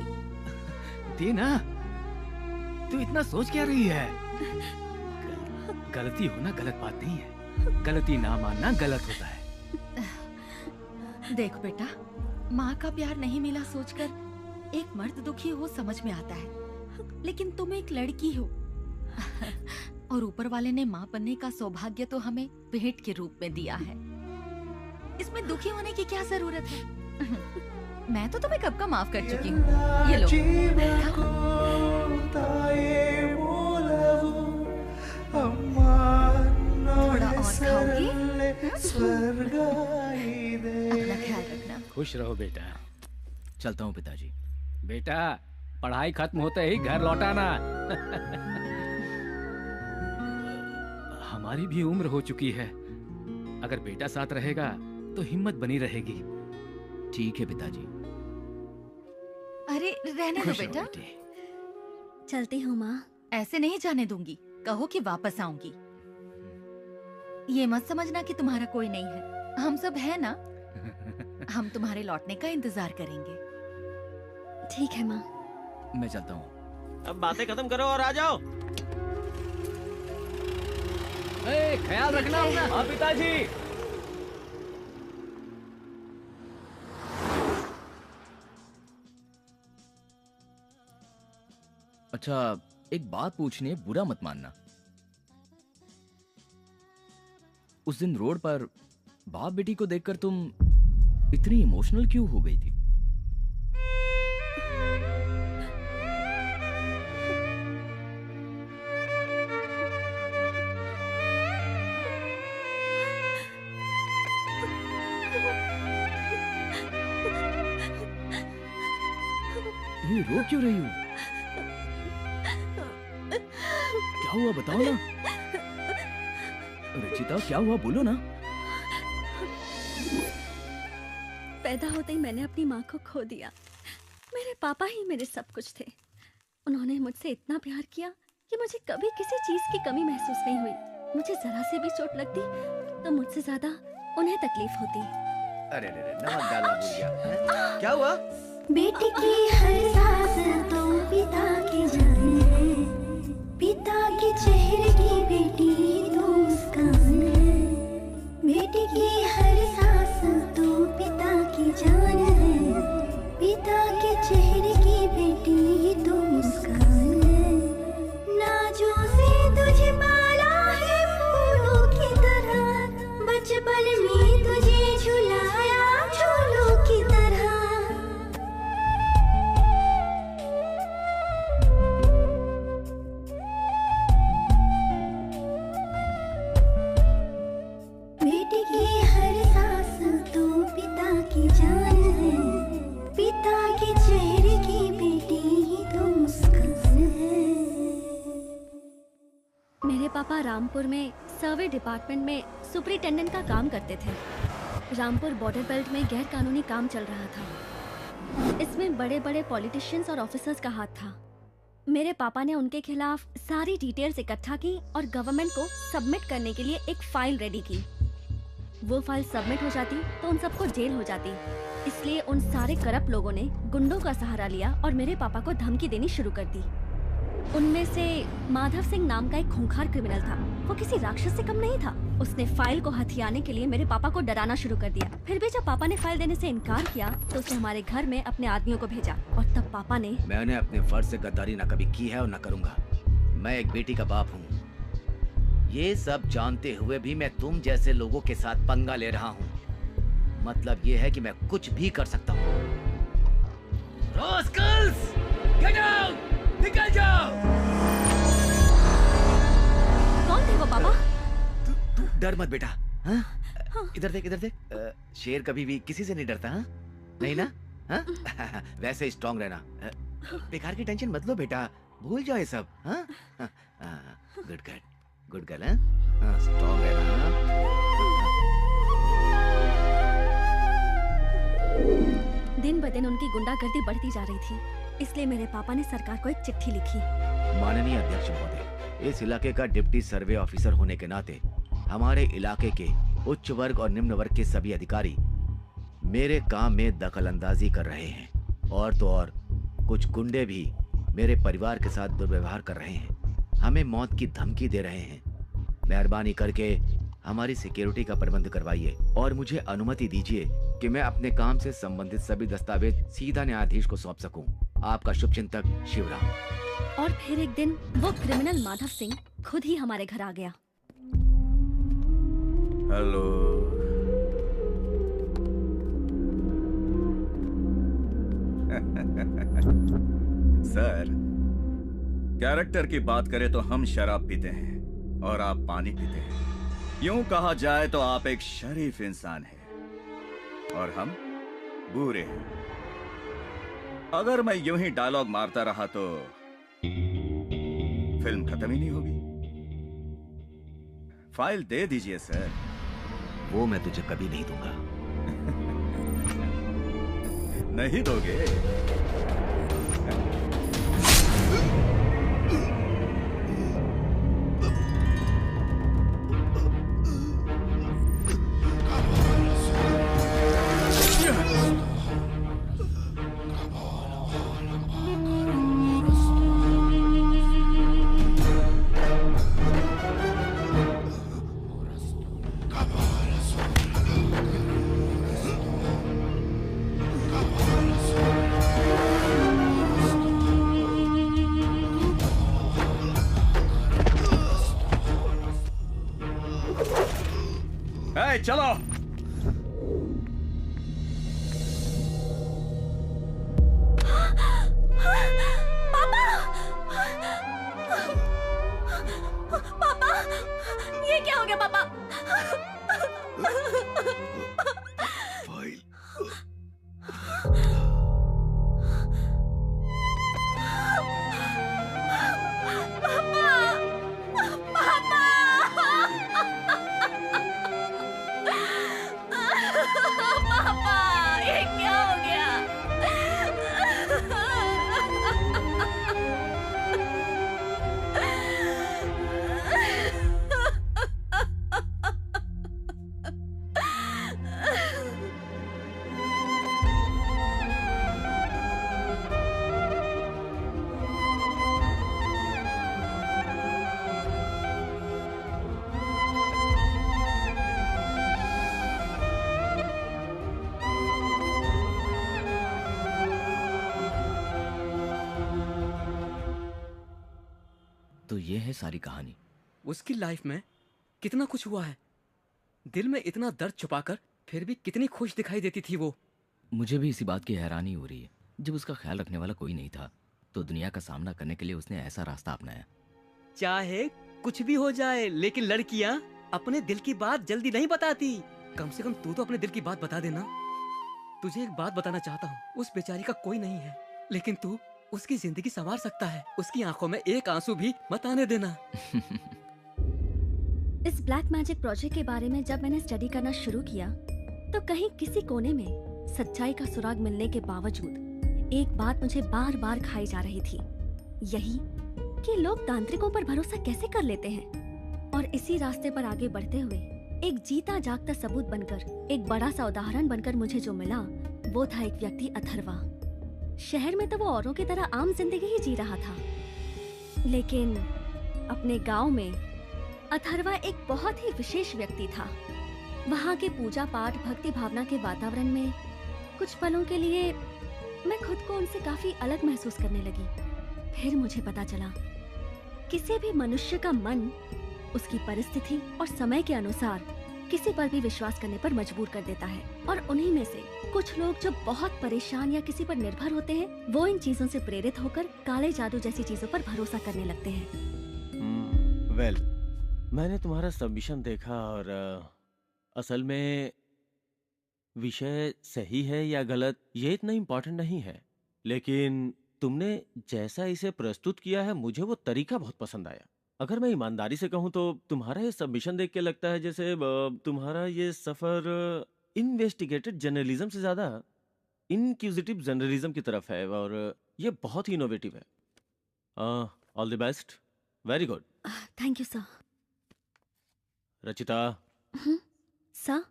दीना, तू इतना सोच क्या रही है? गलती होना गलत बात नहीं है, गलती ना मानना गलत होता है। देख बेटा, माँ का प्यार नहीं मिला सोचकर एक मर्द दुखी हो समझ में आता है, लेकिन तुम एक लड़की हो और ऊपर वाले ने माँ बनने का सौभाग्य तो हमें भेंट के रूप में दिया है। इसमें दुखी होने की क्या जरूरत है? मैं तो तुम्हें कब का माफ कर चुकी हूँ। ये लो। थोड़ा और खाओगी? अपना ख्याल रखना। खुश रहो बेटा। चलता हूँ पिताजी। बेटा, पढ़ाई खत्म होते ही घर लौटाना। हमारी भी उम्र हो चुकी है, अगर बेटा साथ रहेगा तो हिम्मत बनी रहेगी। ठीक है पिताजी। अरे रहने दो बेटा। चलती हूँ माँ। ऐसे नहीं जाने दूंगी, कहो कि वापस आऊंगी। ये मत समझना कि तुम्हारा कोई नहीं है, हम सब है ना। हम तुम्हारे लौटने का इंतजार करेंगे। ठीक है माँ। मैं चलता हूँ। अब बातें खत्म करो और आ जाओ। ख्याल रखना अपना। हाँ पिताजी। अच्छा, एक बात पूछनी है, बुरा मत मानना। उस दिन रोड पर बाप बेटी को देखकर तुम इतनी इमोशनल क्यों हो गई थी? ये रो क्यों रही हो? क्या हुआ बताओ ना। रचिता, क्या हुआ बोलो ना। पैदा होते ही मैंने अपनी माँ को खो दिया। मेरे पापा ही मेरे सब कुछ थे। उन्होंने मुझसे इतना प्यार किया कि मुझे कभी किसी चीज की कमी महसूस नहीं हुई। मुझे जरा से भी चोट लगती तो मुझसे ज्यादा उन्हें तकलीफ होती। अरे नमक डालना भूल गया। क्या हुआ? बेटी की हर सांस तो पिता की जान है, पिता के चेहरे की बेटी तो मुस्कान है। बेटी की हर सांस तो पिता की जान है, पिता के चेहरे की बेटी तो मुस्कान है। नाजों से तुझे पाला है फूलों की तरह, बचपन में तुझे झुलाया झूलों की तरह। बेटी की हर सांस तो पिता की जान है, पिता के चेहरे की बेटी ही तो मुस्कान है। मेरे पापा रामपुर में सर्वे डिपार्टमेंट में सुपरिटेंडेंट का काम करते थे। रामपुर बॉर्डर बेल्ट में गैर कानूनी काम चल रहा था। इसमें बड़े बड़े पॉलिटिशियंस और ऑफिसर्स का हाथ था। मेरे पापा ने उनके खिलाफ सारी डिटेल्स इकट्ठा की और गवर्नमेंट को सबमिट करने के लिए एक फाइल रेडी की। वो फाइल सबमिट हो जाती तो उन सबको जेल हो जाती। इसलिए उन सारे करप्ट लोगों ने गुंडों का सहारा लिया और मेरे पापा को धमकी देनी शुरू कर दी। उनमें से माधव सिंह नाम का एक खूंखार क्रिमिनल था। वो किसी राक्षस से कम नहीं था। उसने फाइल को हथियाने के लिए मेरे पापा को डराना शुरू कर दिया। फिर भी जब पापा ने फाइल देने से इनकार किया तो उसने हमारे घर में अपने आदमियों को भेजा और तब पापा ने मैंने अपने फर्ज से गद्दारी न कभी की है और न करूंगा। मैं एक बेटी का बाप हूँ। ये सब जानते हुए भी मैं तुम जैसे लोगों के साथ पंगा ले रहा हूँ। मतलब ये है कि मैं कुछ भी कर सकता हूँ। Rascals, get out! निकल जाओ! कौन थे वो पापा? तू डर मत बेटा। हाँ? इधर देख, इधर देख। शेर कभी भी किसी से नहीं डरता। हाँ? नहीं ना? हाँ? वैसे स्ट्रांग रहना। बेकार की टेंशन मत लो बेटा, भूल जाओ ये सब। हाँ? Good girl, good girl. हाँ, स्ट्रांग रहना। दिन ब दिन उनकी गुंडागर्दी बढ़ती जा रही थी, इसलिए मेरे पापा ने सरकार को एक चिट्ठी लिखी। माननीय अध्यक्ष महोदय, इस इलाके का डिप्टी सर्वे ऑफिसर होने के नाते हमारे इलाके के उच्च वर्ग और निम्न वर्ग के सभी अधिकारी मेरे काम में दखल अंदाजी कर रहे हैं। और तो और कुछ गुंडे भी मेरे परिवार के साथ दुर्व्यवहार कर रहे हैं, हमें मौत की धमकी दे रहे हैं। मेहरबानी करके हमारी सिक्योरिटी का प्रबंध करवाइए और मुझे अनुमति दीजिए कि मैं अपने काम से संबंधित सभी दस्तावेज सीधा न्यायाधीश को सौंप सकूं। आपका शुभचिंतक शिवराम। और फिर एक दिन वो क्रिमिनल माधव सिंह खुद ही हमारे घर आ गया। हेलो। सर, कैरेक्टर की बात करें तो हम शराब पीते हैं और आप पानी पीते हैं। यूं कहा जाए तो आप एक शरीफ इंसान हैं और हम बुरे हैं। अगर मैं यूं ही डायलॉग मारता रहा तो फिल्म खत्म ही नहीं होगी। फाइल दे दीजिए सर। वो मैं तुझे कभी नहीं दूंगा। नहीं दोगे? चलो। पापा! पापा! ये क्या हो गया पापा? तो ये है सारी कहानी। उसकी लाइफ में कितना कुछ हुआ है, दिल में इतना दर्द छुपाकर फिर भी कितनी खुश दिखाई देती थी वो। मुझे भी इसी बात की हैरानी हो रही है। जब उसका ख्याल रखने वाला कोई नहीं था तो दुनिया का सामना करने के लिए उसने ऐसा रास्ता अपनाया। चाहे कुछ भी हो जाए, लेकिन लड़कियां अपने दिल की बात जल्दी नहीं बताती। कम से कम तू तो अपने दिल की बात बता देना। तुझे एक बात बताना चाहता हूँ, उस बेचारी का कोई नहीं है, लेकिन तू उसकी जिंदगी संवार सकता है। उसकी आंखों में एक आंसू भी मत आने देना। इस ब्लैक मैजिक प्रोजेक्ट के बारे में जब मैंने स्टडी करना शुरू किया तो कहीं किसी कोने में सच्चाई का सुराग मिलने के बावजूद एक बात मुझे बार बार खाई जा रही थी, यही कि लोग तांत्रिकों पर भरोसा कैसे कर लेते हैं। और इसी रास्ते पर आगे बढ़ते हुए एक जीता जागता सबूत बनकर, एक बड़ा सा उदाहरण बनकर मुझे जो मिला वो था एक व्यक्ति अथर्वा। शहर में तो वो औरों की तरह आम जिंदगी ही जी रहा था, लेकिन अपने गांव में अथर्वा एक बहुत ही विशेष व्यक्ति था। वहाँ के पूजा पाठ भक्ति भावना के वातावरण में कुछ पलों के लिए मैं खुद को उनसे काफी अलग महसूस करने लगी। फिर मुझे पता चला किसी भी मनुष्य का मन उसकी परिस्थिति और समय के अनुसार किसी पर भी विश्वास करने पर मजबूर कर देता है। और उन्हीं में से कुछ लोग जो बहुत परेशान या किसी पर निर्भर होते हैं, वो इन चीजों से प्रेरित होकर काले जादू जैसी चीजों पर भरोसा करने लगते हैं। वेल, मैंने तुम्हारा सबमिशन देखा और असल में विषय सही है या गलत ये इतना इम्पोर्टेंट नहीं है, लेकिन तुमने जैसा इसे प्रस्तुत किया है मुझे वो तरीका बहुत पसंद आया। अगर मैं ईमानदारी से कहूँ तो तुम्हारा ये सबमिशन देख के लगता है जैसे तुम्हारा ये सफर इन्वेस्टिगेटेड जर्नलिज्म से ज्यादा इनक्यूजिटिव जर्नलिज्म की तरफ है, और ये बहुत ही इनोवेटिव है। All the best, very good. Thank you sir. Rachita, sir,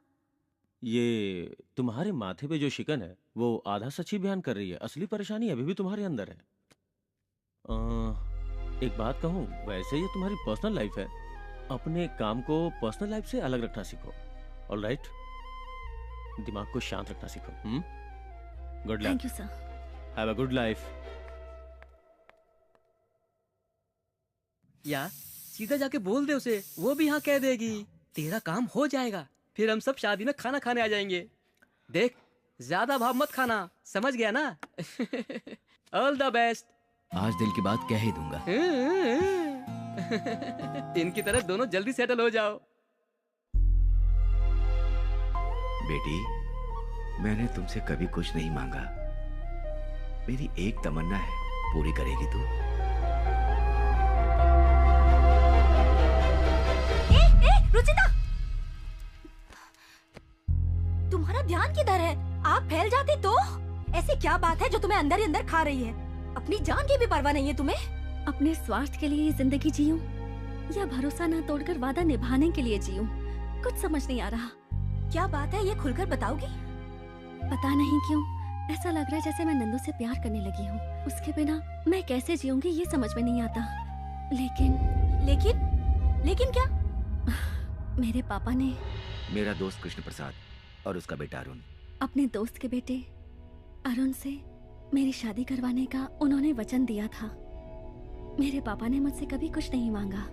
ये तुम्हारे माथे पे जो शिकन है वो आधा सच ही बयान कर रही है। असली परेशानी अभी भी तुम्हारे अंदर है। एक बात कहूँ, वैसे ये तुम्हारी पर्सनल लाइफ है, अपने काम को पर्सनल लाइफ से अलग रखना सीखो। ऑलराइट, दिमाग को शांत रखना सीखो। Good luck. Thank you sir. Have a good life. यार सीधा जाके बोल दे उसे, वो भी हाँ कह देगी। तेरा काम हो जाएगा, फिर हम सब शादी में खाना खाने आ जाएंगे। देख, ज्यादा भाव मत खाना, समझ गया ना? All the best. आज दिल की बात कह ही दूंगा। इनकी तरह दोनों जल्दी सेटल हो जाओ। बेटी, मैंने तुमसे कभी कुछ नहीं मांगा। मेरी एक तमन्ना है, पूरी करेगी तू? रुचिता, तुम्हारा ध्यान किधर है? आप फैल जाते तो? ऐसी क्या बात है जो तुम्हें अंदर ही अंदर खा रही है? अपनी जान की भी परवाह नहीं है तुम्हें? अपने स्वार्थ के लिए ये जिंदगी जीऊं या भरोसा ना तोड़कर वादा निभाने के लिए जीऊं, कुछ समझ नहीं आ रहा। क्या बात है, ये खुलकर बताओगी? पता नहीं क्यों ऐसा लग रहा है जैसे मैं नंदू से प्यार करने लगी हूँ। उसके बिना मैं कैसे जीऊंगी ये समझ में नहीं आता। लेकिन क्या? मेरे पापा ने मेरा दोस्त कृष्ण प्रसाद और उसका बेटा अरुण, अपने दोस्त के बेटे अरुण से मेरी शादी करवाने का उन्होंने वचन दिया था। मेरे पापा ने मुझसे कभी कुछ नहीं मांगा,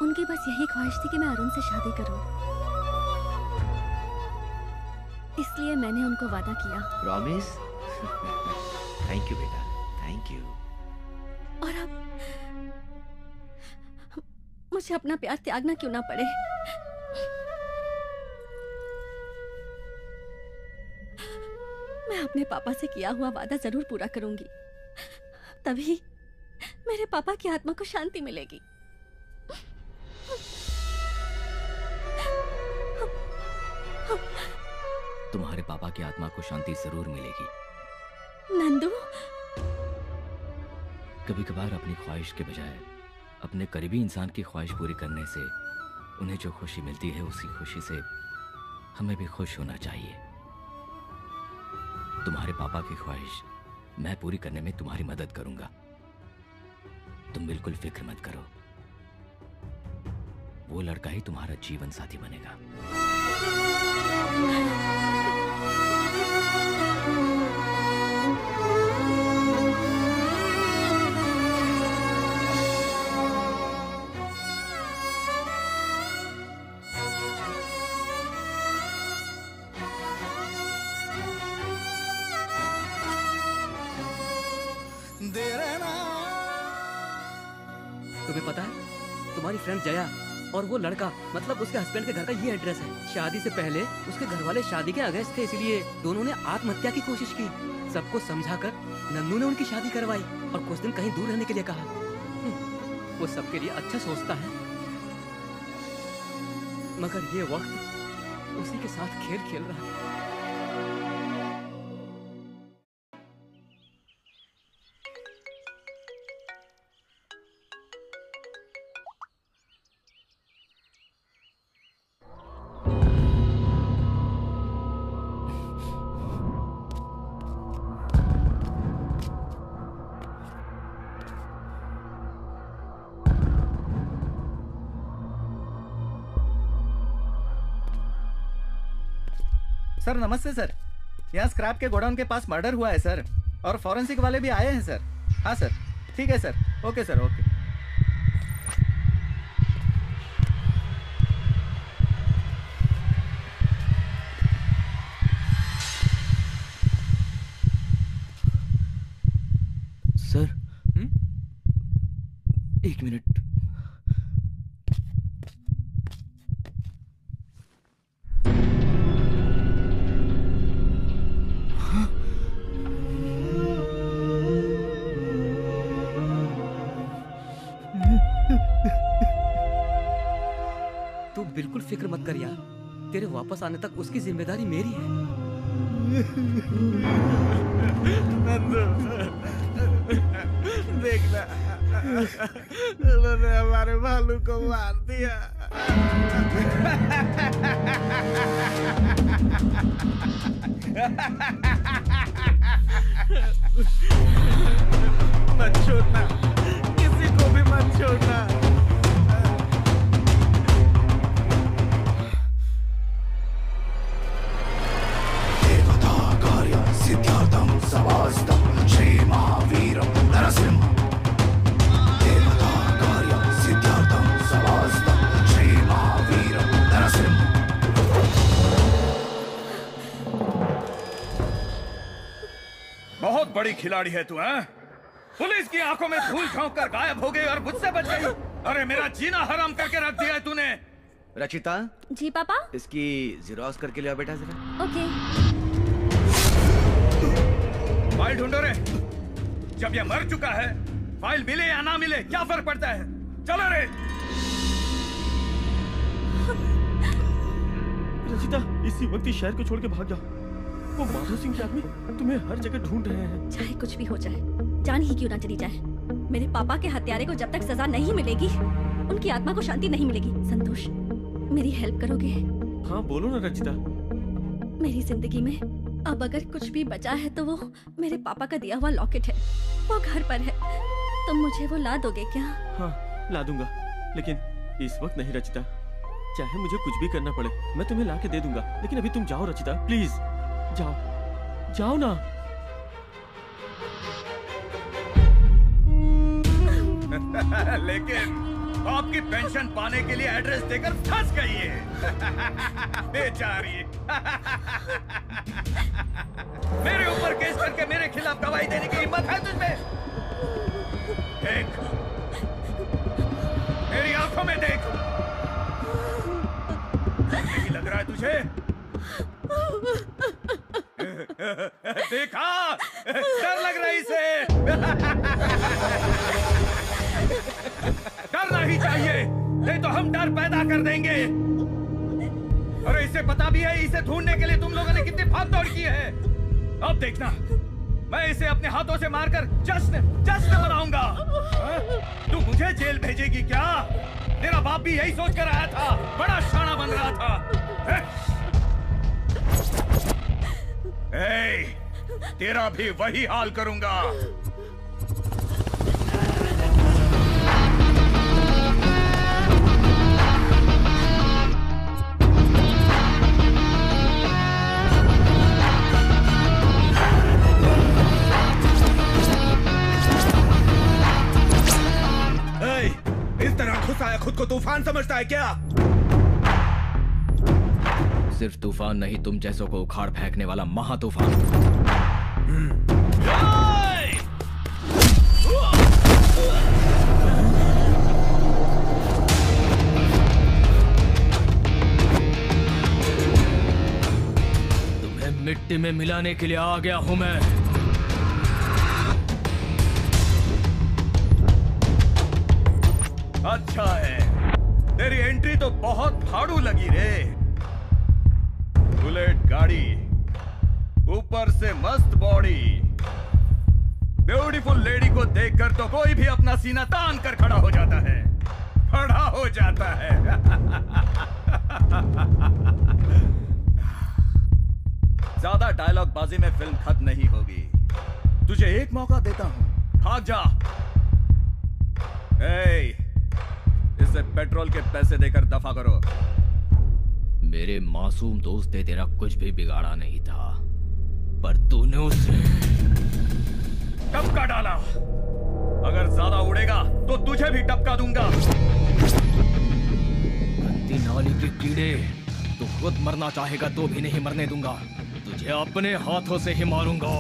उनकी बस यही ख्वाहिश थी कि मैं अरुण से शादी करूं। इसलिए मैंने उनको वादा किया। प्रॉमिस? थैंक यू बेटा, थैंक यू। और अब मुझे अपना प्यार त्यागना क्यों ना पड़े। मैं अपने पापा से किया हुआ वादा जरूर पूरा करूंगी, तभी मेरे पापा की आत्मा को शांति मिलेगी। तुम्हारे पापा की आत्मा को शांति जरूर मिलेगी। नंदू, कभी कभार अपनी ख्वाहिश के बजाय अपने करीबी इंसान की ख्वाहिश पूरी करने से उन्हें जो खुशी मिलती है उसी खुशी से हमें भी खुश होना चाहिए। तुम्हारे पापा की ख्वाहिश मैं पूरी करने में तुम्हारी मदद करूंगा। तुम बिल्कुल फिक्र मत करो, वो लड़का ही तुम्हारा जीवन साथी बनेगा। फ्रेंड जया और वो लड़का मतलब उसके हस्बैंड के घर का ये एड्रेस है। शादी से पहले उसके घर वाले शादी के अगेंस्ट थे, इसलिए दोनों ने आत्महत्या की कोशिश की। सबको समझाकर नन्नू ने उनकी शादी करवाई और कुछ दिन कहीं दूर रहने के लिए कहा। वो सबके लिए अच्छा सोचता है, मगर ये वक्त उसी के साथ खेल खेल रहा है। सर नमस्ते सर, यहाँ स्क्रैप के गोडाउन के पास मर्डर हुआ है सर, और फॉरेंसिक वाले भी आए हैं सर। हाँ सर, ठीक है sir, okay sir, okay. Sir, एक मिनट। तू बिल्कुल फिक्र मत कर यार, तेरे वापस आने तक उसकी जिम्मेदारी मेरी है। देखना, उन्होंने हमारे भालू को मार दिया। मत छोड़ना, किसी को भी मत छोड़ना। सिद्धार्थम सवास्तम श्री महावीरम नरसिंह। देवता कार्य सिद्धार्थम सवास्तम श्री महावीरम नरसिंह। बहुत बड़ी खिलाड़ी है तू, हैं? पुलिस की आंखों में धूल झोंक कर गायब हो गई और मुझसे बच गई। अरे मेरा जीना हराम करके रख दिया है तूने। रचिता। जी पापा। इसकी ज़ेरॉक्स करके लिया बेटा जरा। ओके। फाइल ढूंढो रे। जब ये मर चुका है, फाइल मिले या ना मिले क्या फर्क पड़ता है? चलो रे। रचिता, इसी वक्त इस शहर को छोड़ के भाग जाओ। वो माधव सिंह के आदमी तुम्हें हर जगह ढूंढ रहे हैं। चाहे कुछ भी हो जाए, जान ही क्यों ना चली जाए, मेरे पापा के हत्यारे को जब तक सजा नहीं मिलेगी, उनकी आत्मा को शांति नहीं मिलेगी। संतोष, मेरी हेल्प करोगे? हाँ बोलो ना रचिता। मेरी जिंदगी में अब अगर कुछ भी बचा है तो वो मेरे पापा का दिया हुआ लॉकेट है। वो घर पर है, तुम मुझे वो ला दोगे क्या? हाँ ला दूंगा, लेकिन इस वक्त नहीं रचिता। चाहे मुझे कुछ भी करना पड़े, मैं तुम्हें ला के दे दूंगा, लेकिन अभी तुम जाओ रचिता, प्लीज जाओ, जाओ ना। लेकिन आपकी पेंशन पाने के लिए एड्रेस देकर फंस गई है। बेचारी। मेरे ऊपर केस करके मेरे खिलाफ गवाही देने की हिम्मत है तुझमें? देख, मेरी आंखों में देख। नहीं लग रहा है तुझे? देखा, डर लग रहा है इसे। डरना ही चाहिए, नहीं तो हम डर पैदा कर देंगे। अरे इसे पता भी है इसे ढूंढने के लिए तुम लोगों ने कितनी भागदौड़ की है। अब देखना, मैं इसे अपने हाथों से मारकर जश्न मनाऊंगा। तू मुझे जेल भेजेगी क्या? तेरा बाप भी यही सोच कर आया था, बड़ा शाना बन रहा था। तेरा भी वही हाल करूंगा। इस तरह घुसा है, खुद को तूफान समझता है क्या? सिर्फ तूफान नहीं, तुम जैसों को उखाड़ फेंकने वाला महा तूफान। मिट्टी में मिलाने के लिए आ गया हूं मैं। अच्छा है, तेरी एंट्री तो बहुत फाड़ू लगी रे। बुलेट गाड़ी, ऊपर से मस्त बॉडी, ब्यूटीफुल लेडी को देखकर तो कोई भी अपना सीना तान कर खड़ा हो जाता है, खड़ा हो जाता है। ज्यादा डायलॉग बाजी में फिल्म खत्म नहीं होगी। तुझे एक मौका देता हूं, भाग जा। इसे पेट्रोल के पैसे देकर दफा करो। मेरे मासूम दोस्त ने तेरा कुछ भी बिगाड़ा नहीं था, पर तूने उसे टपका डाला। अगर ज्यादा उड़ेगा तो तुझे भी टपका दूंगा। गंदी नाली के कीड़े, तू खुद मरना चाहेगा तो भी नहीं मरने दूंगा। तुझे अपने हाथों से ही मारूंगा।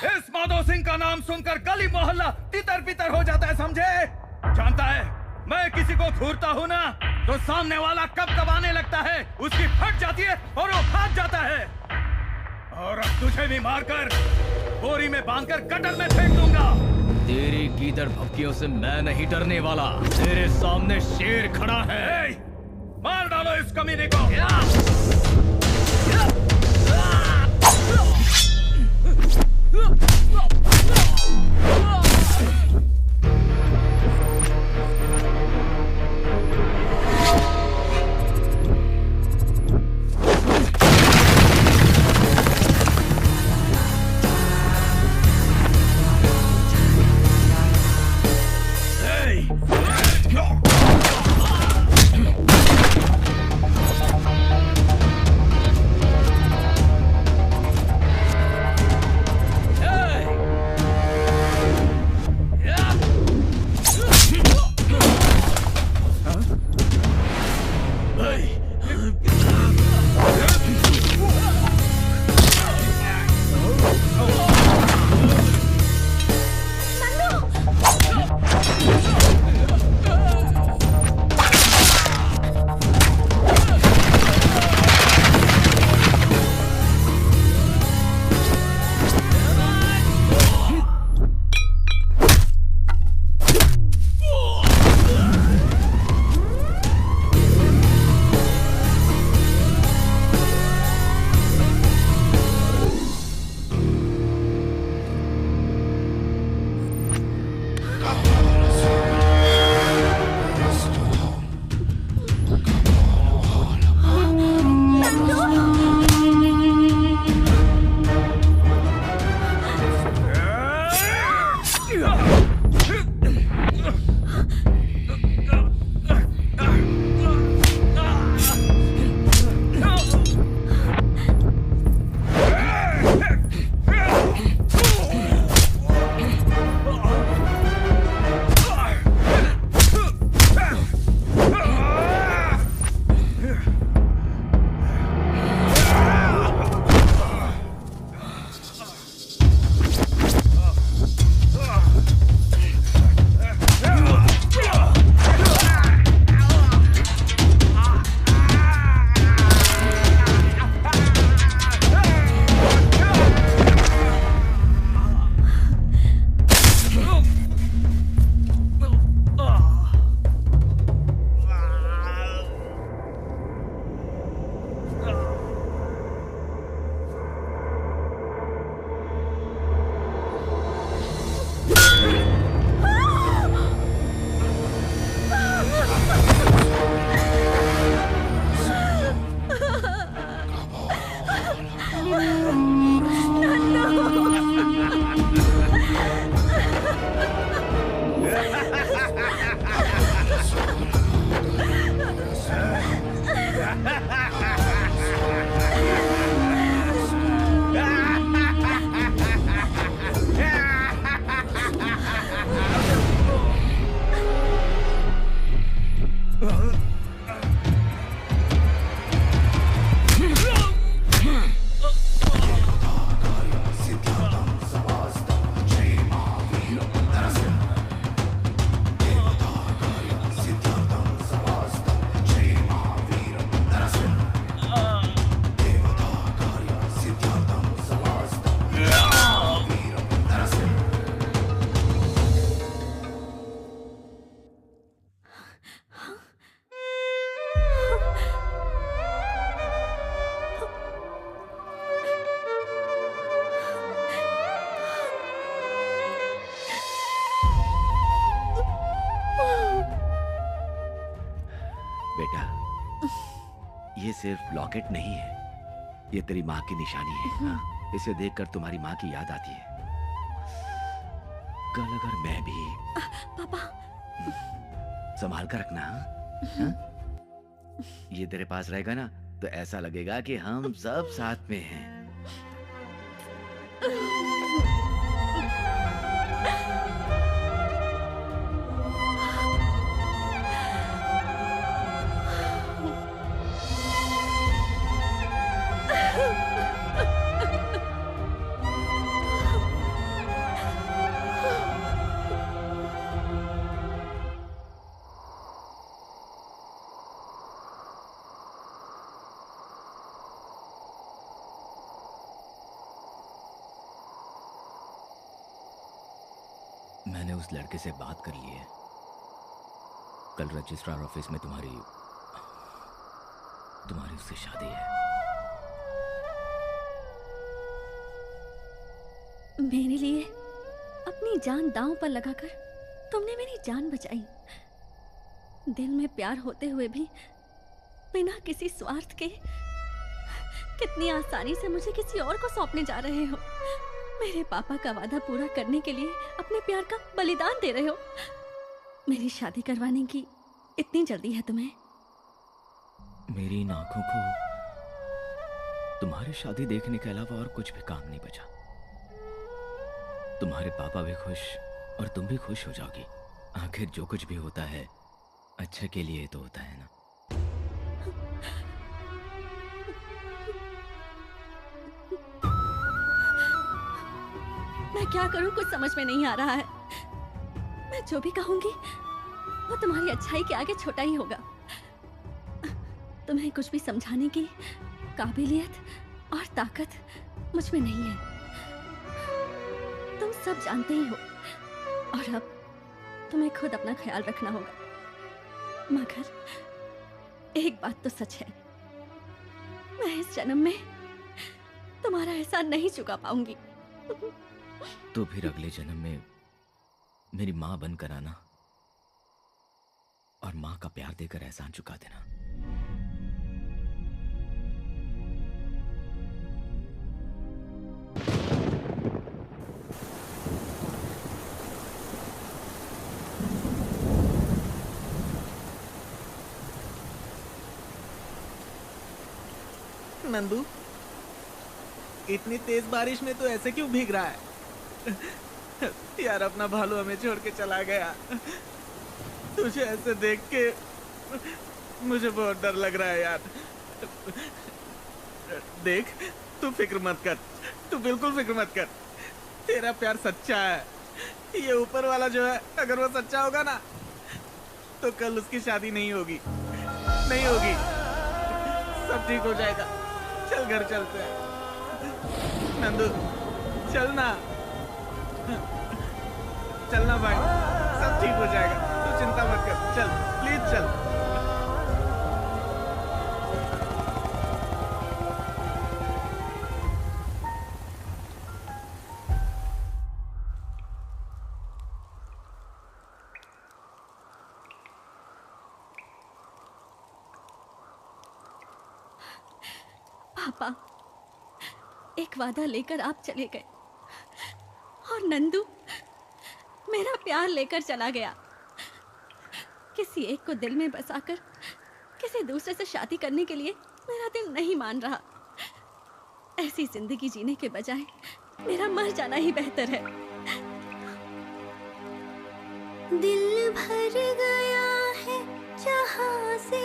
इस माधव सिंह का नाम सुनकर गली मोहल्ला तितर बितर हो जाता है, समझे? जानता है, मैं किसी को घूरता हूँ ना तो सामने वाला कब कब आने लगता है, उसकी फट जाती है और वो भाग जाता है। और अब तुझे भी मारकर बोरी में बांधकर गटर में फेंक दूंगा। तेरी गीदड़ भपकियों से मैं नहीं डरने वाला। तेरे सामने शेर खड़ा है। मार डालो इस कमीने को। बेटा, ये सिर्फ लॉकेट नहीं है, ये तेरी माँ की निशानी है। हाँ? इसे देखकर तुम्हारी माँ की याद आती है। कल अगर मैं भी पापा संभाल कर रखना। हाँ? ये तेरे पास रहेगा ना तो ऐसा लगेगा कि हम सब साथ में हैं। मैंने उस लड़के से बात कर ली है। कल रजिस्ट्रार ऑफिस में तुम्हारी उससे शादी है। मेरे लिए अपनी जान दांव पर लगाकर तुमने मेरी जान बचाई। दिल में प्यार होते हुए भी बिना किसी स्वार्थ के कितनी आसानी से मुझे किसी और को सौंपने जा रहे हो। मेरे पापा का वादा पूरा करने के लिए अपने प्यार का बलिदान दे रहे हो। मेरी शादी करवाने की इतनी जल्दी है तुम्हें? मेरी इन आंखों को तुम्हारी शादी देखने के अलावा और कुछ भी काम नहीं बचा। तुम्हारे पापा भी खुश और तुम भी खुश हो जाओगी। आखिर जो कुछ भी होता है अच्छे के लिए तो होता है ना। मैं क्या करूं कुछ समझ में नहीं आ रहा है। मैं जो भी कहूंगी वो तुम्हारी अच्छाई के आगे छोटा ही होगा। तुम्हें कुछ भी समझाने की काबिलियत और ताकत मुझ में नहीं है। तुम सब जानते ही हो और अब तुम्हें खुद अपना ख्याल रखना होगा। मगर एक बात तो सच है, मैं इस जन्म में तुम्हारा एहसान नहीं चुका पाऊंगी। तो फिर अगले जन्म में मेरी माँ बनकर आना और माँ का प्यार देकर एहसान चुका देना। नंदू, इतनी तेज बारिश में तो ऐसे क्यों भीग रहा है? यार अपना भालू हमें छोड़ के चला गया। तुझे ऐसे देख के मुझे बहुत डर लग रहा है यार। देख, तू फिक्र मत कर, तू बिल्कुल फिक्र मत कर। तेरा प्यार सच्चा है। ये ऊपर वाला जो है अगर वो सच्चा होगा ना तो कल उसकी शादी नहीं होगी, नहीं होगी। सब ठीक हो जाएगा। चल घर चलते हैं। नंदू चल ना, चलना भाई, सब ठीक हो जाएगा। तू चिंता मत कर, चल प्लीज चल। पापा, एक वादा लेकर आप चले गए और नंदू मेरा प्यार लेकर चला गया। किसी एक को दिल में बसाकर किसी दूसरे से शादी करने के लिए मेरा दिल नहीं मान रहा। ऐसी जिंदगी जीने के बजाय मेरा मर जाना ही बेहतर है। दिल भर गया है जहां से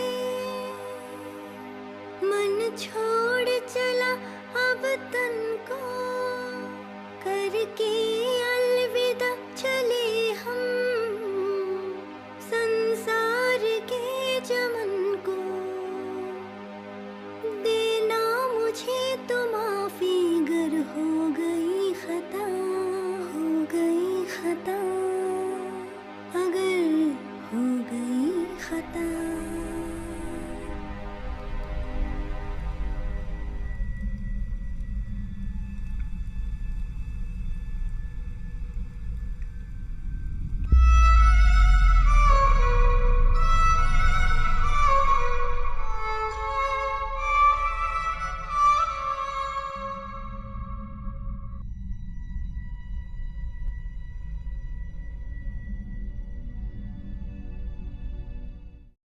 मन छोड़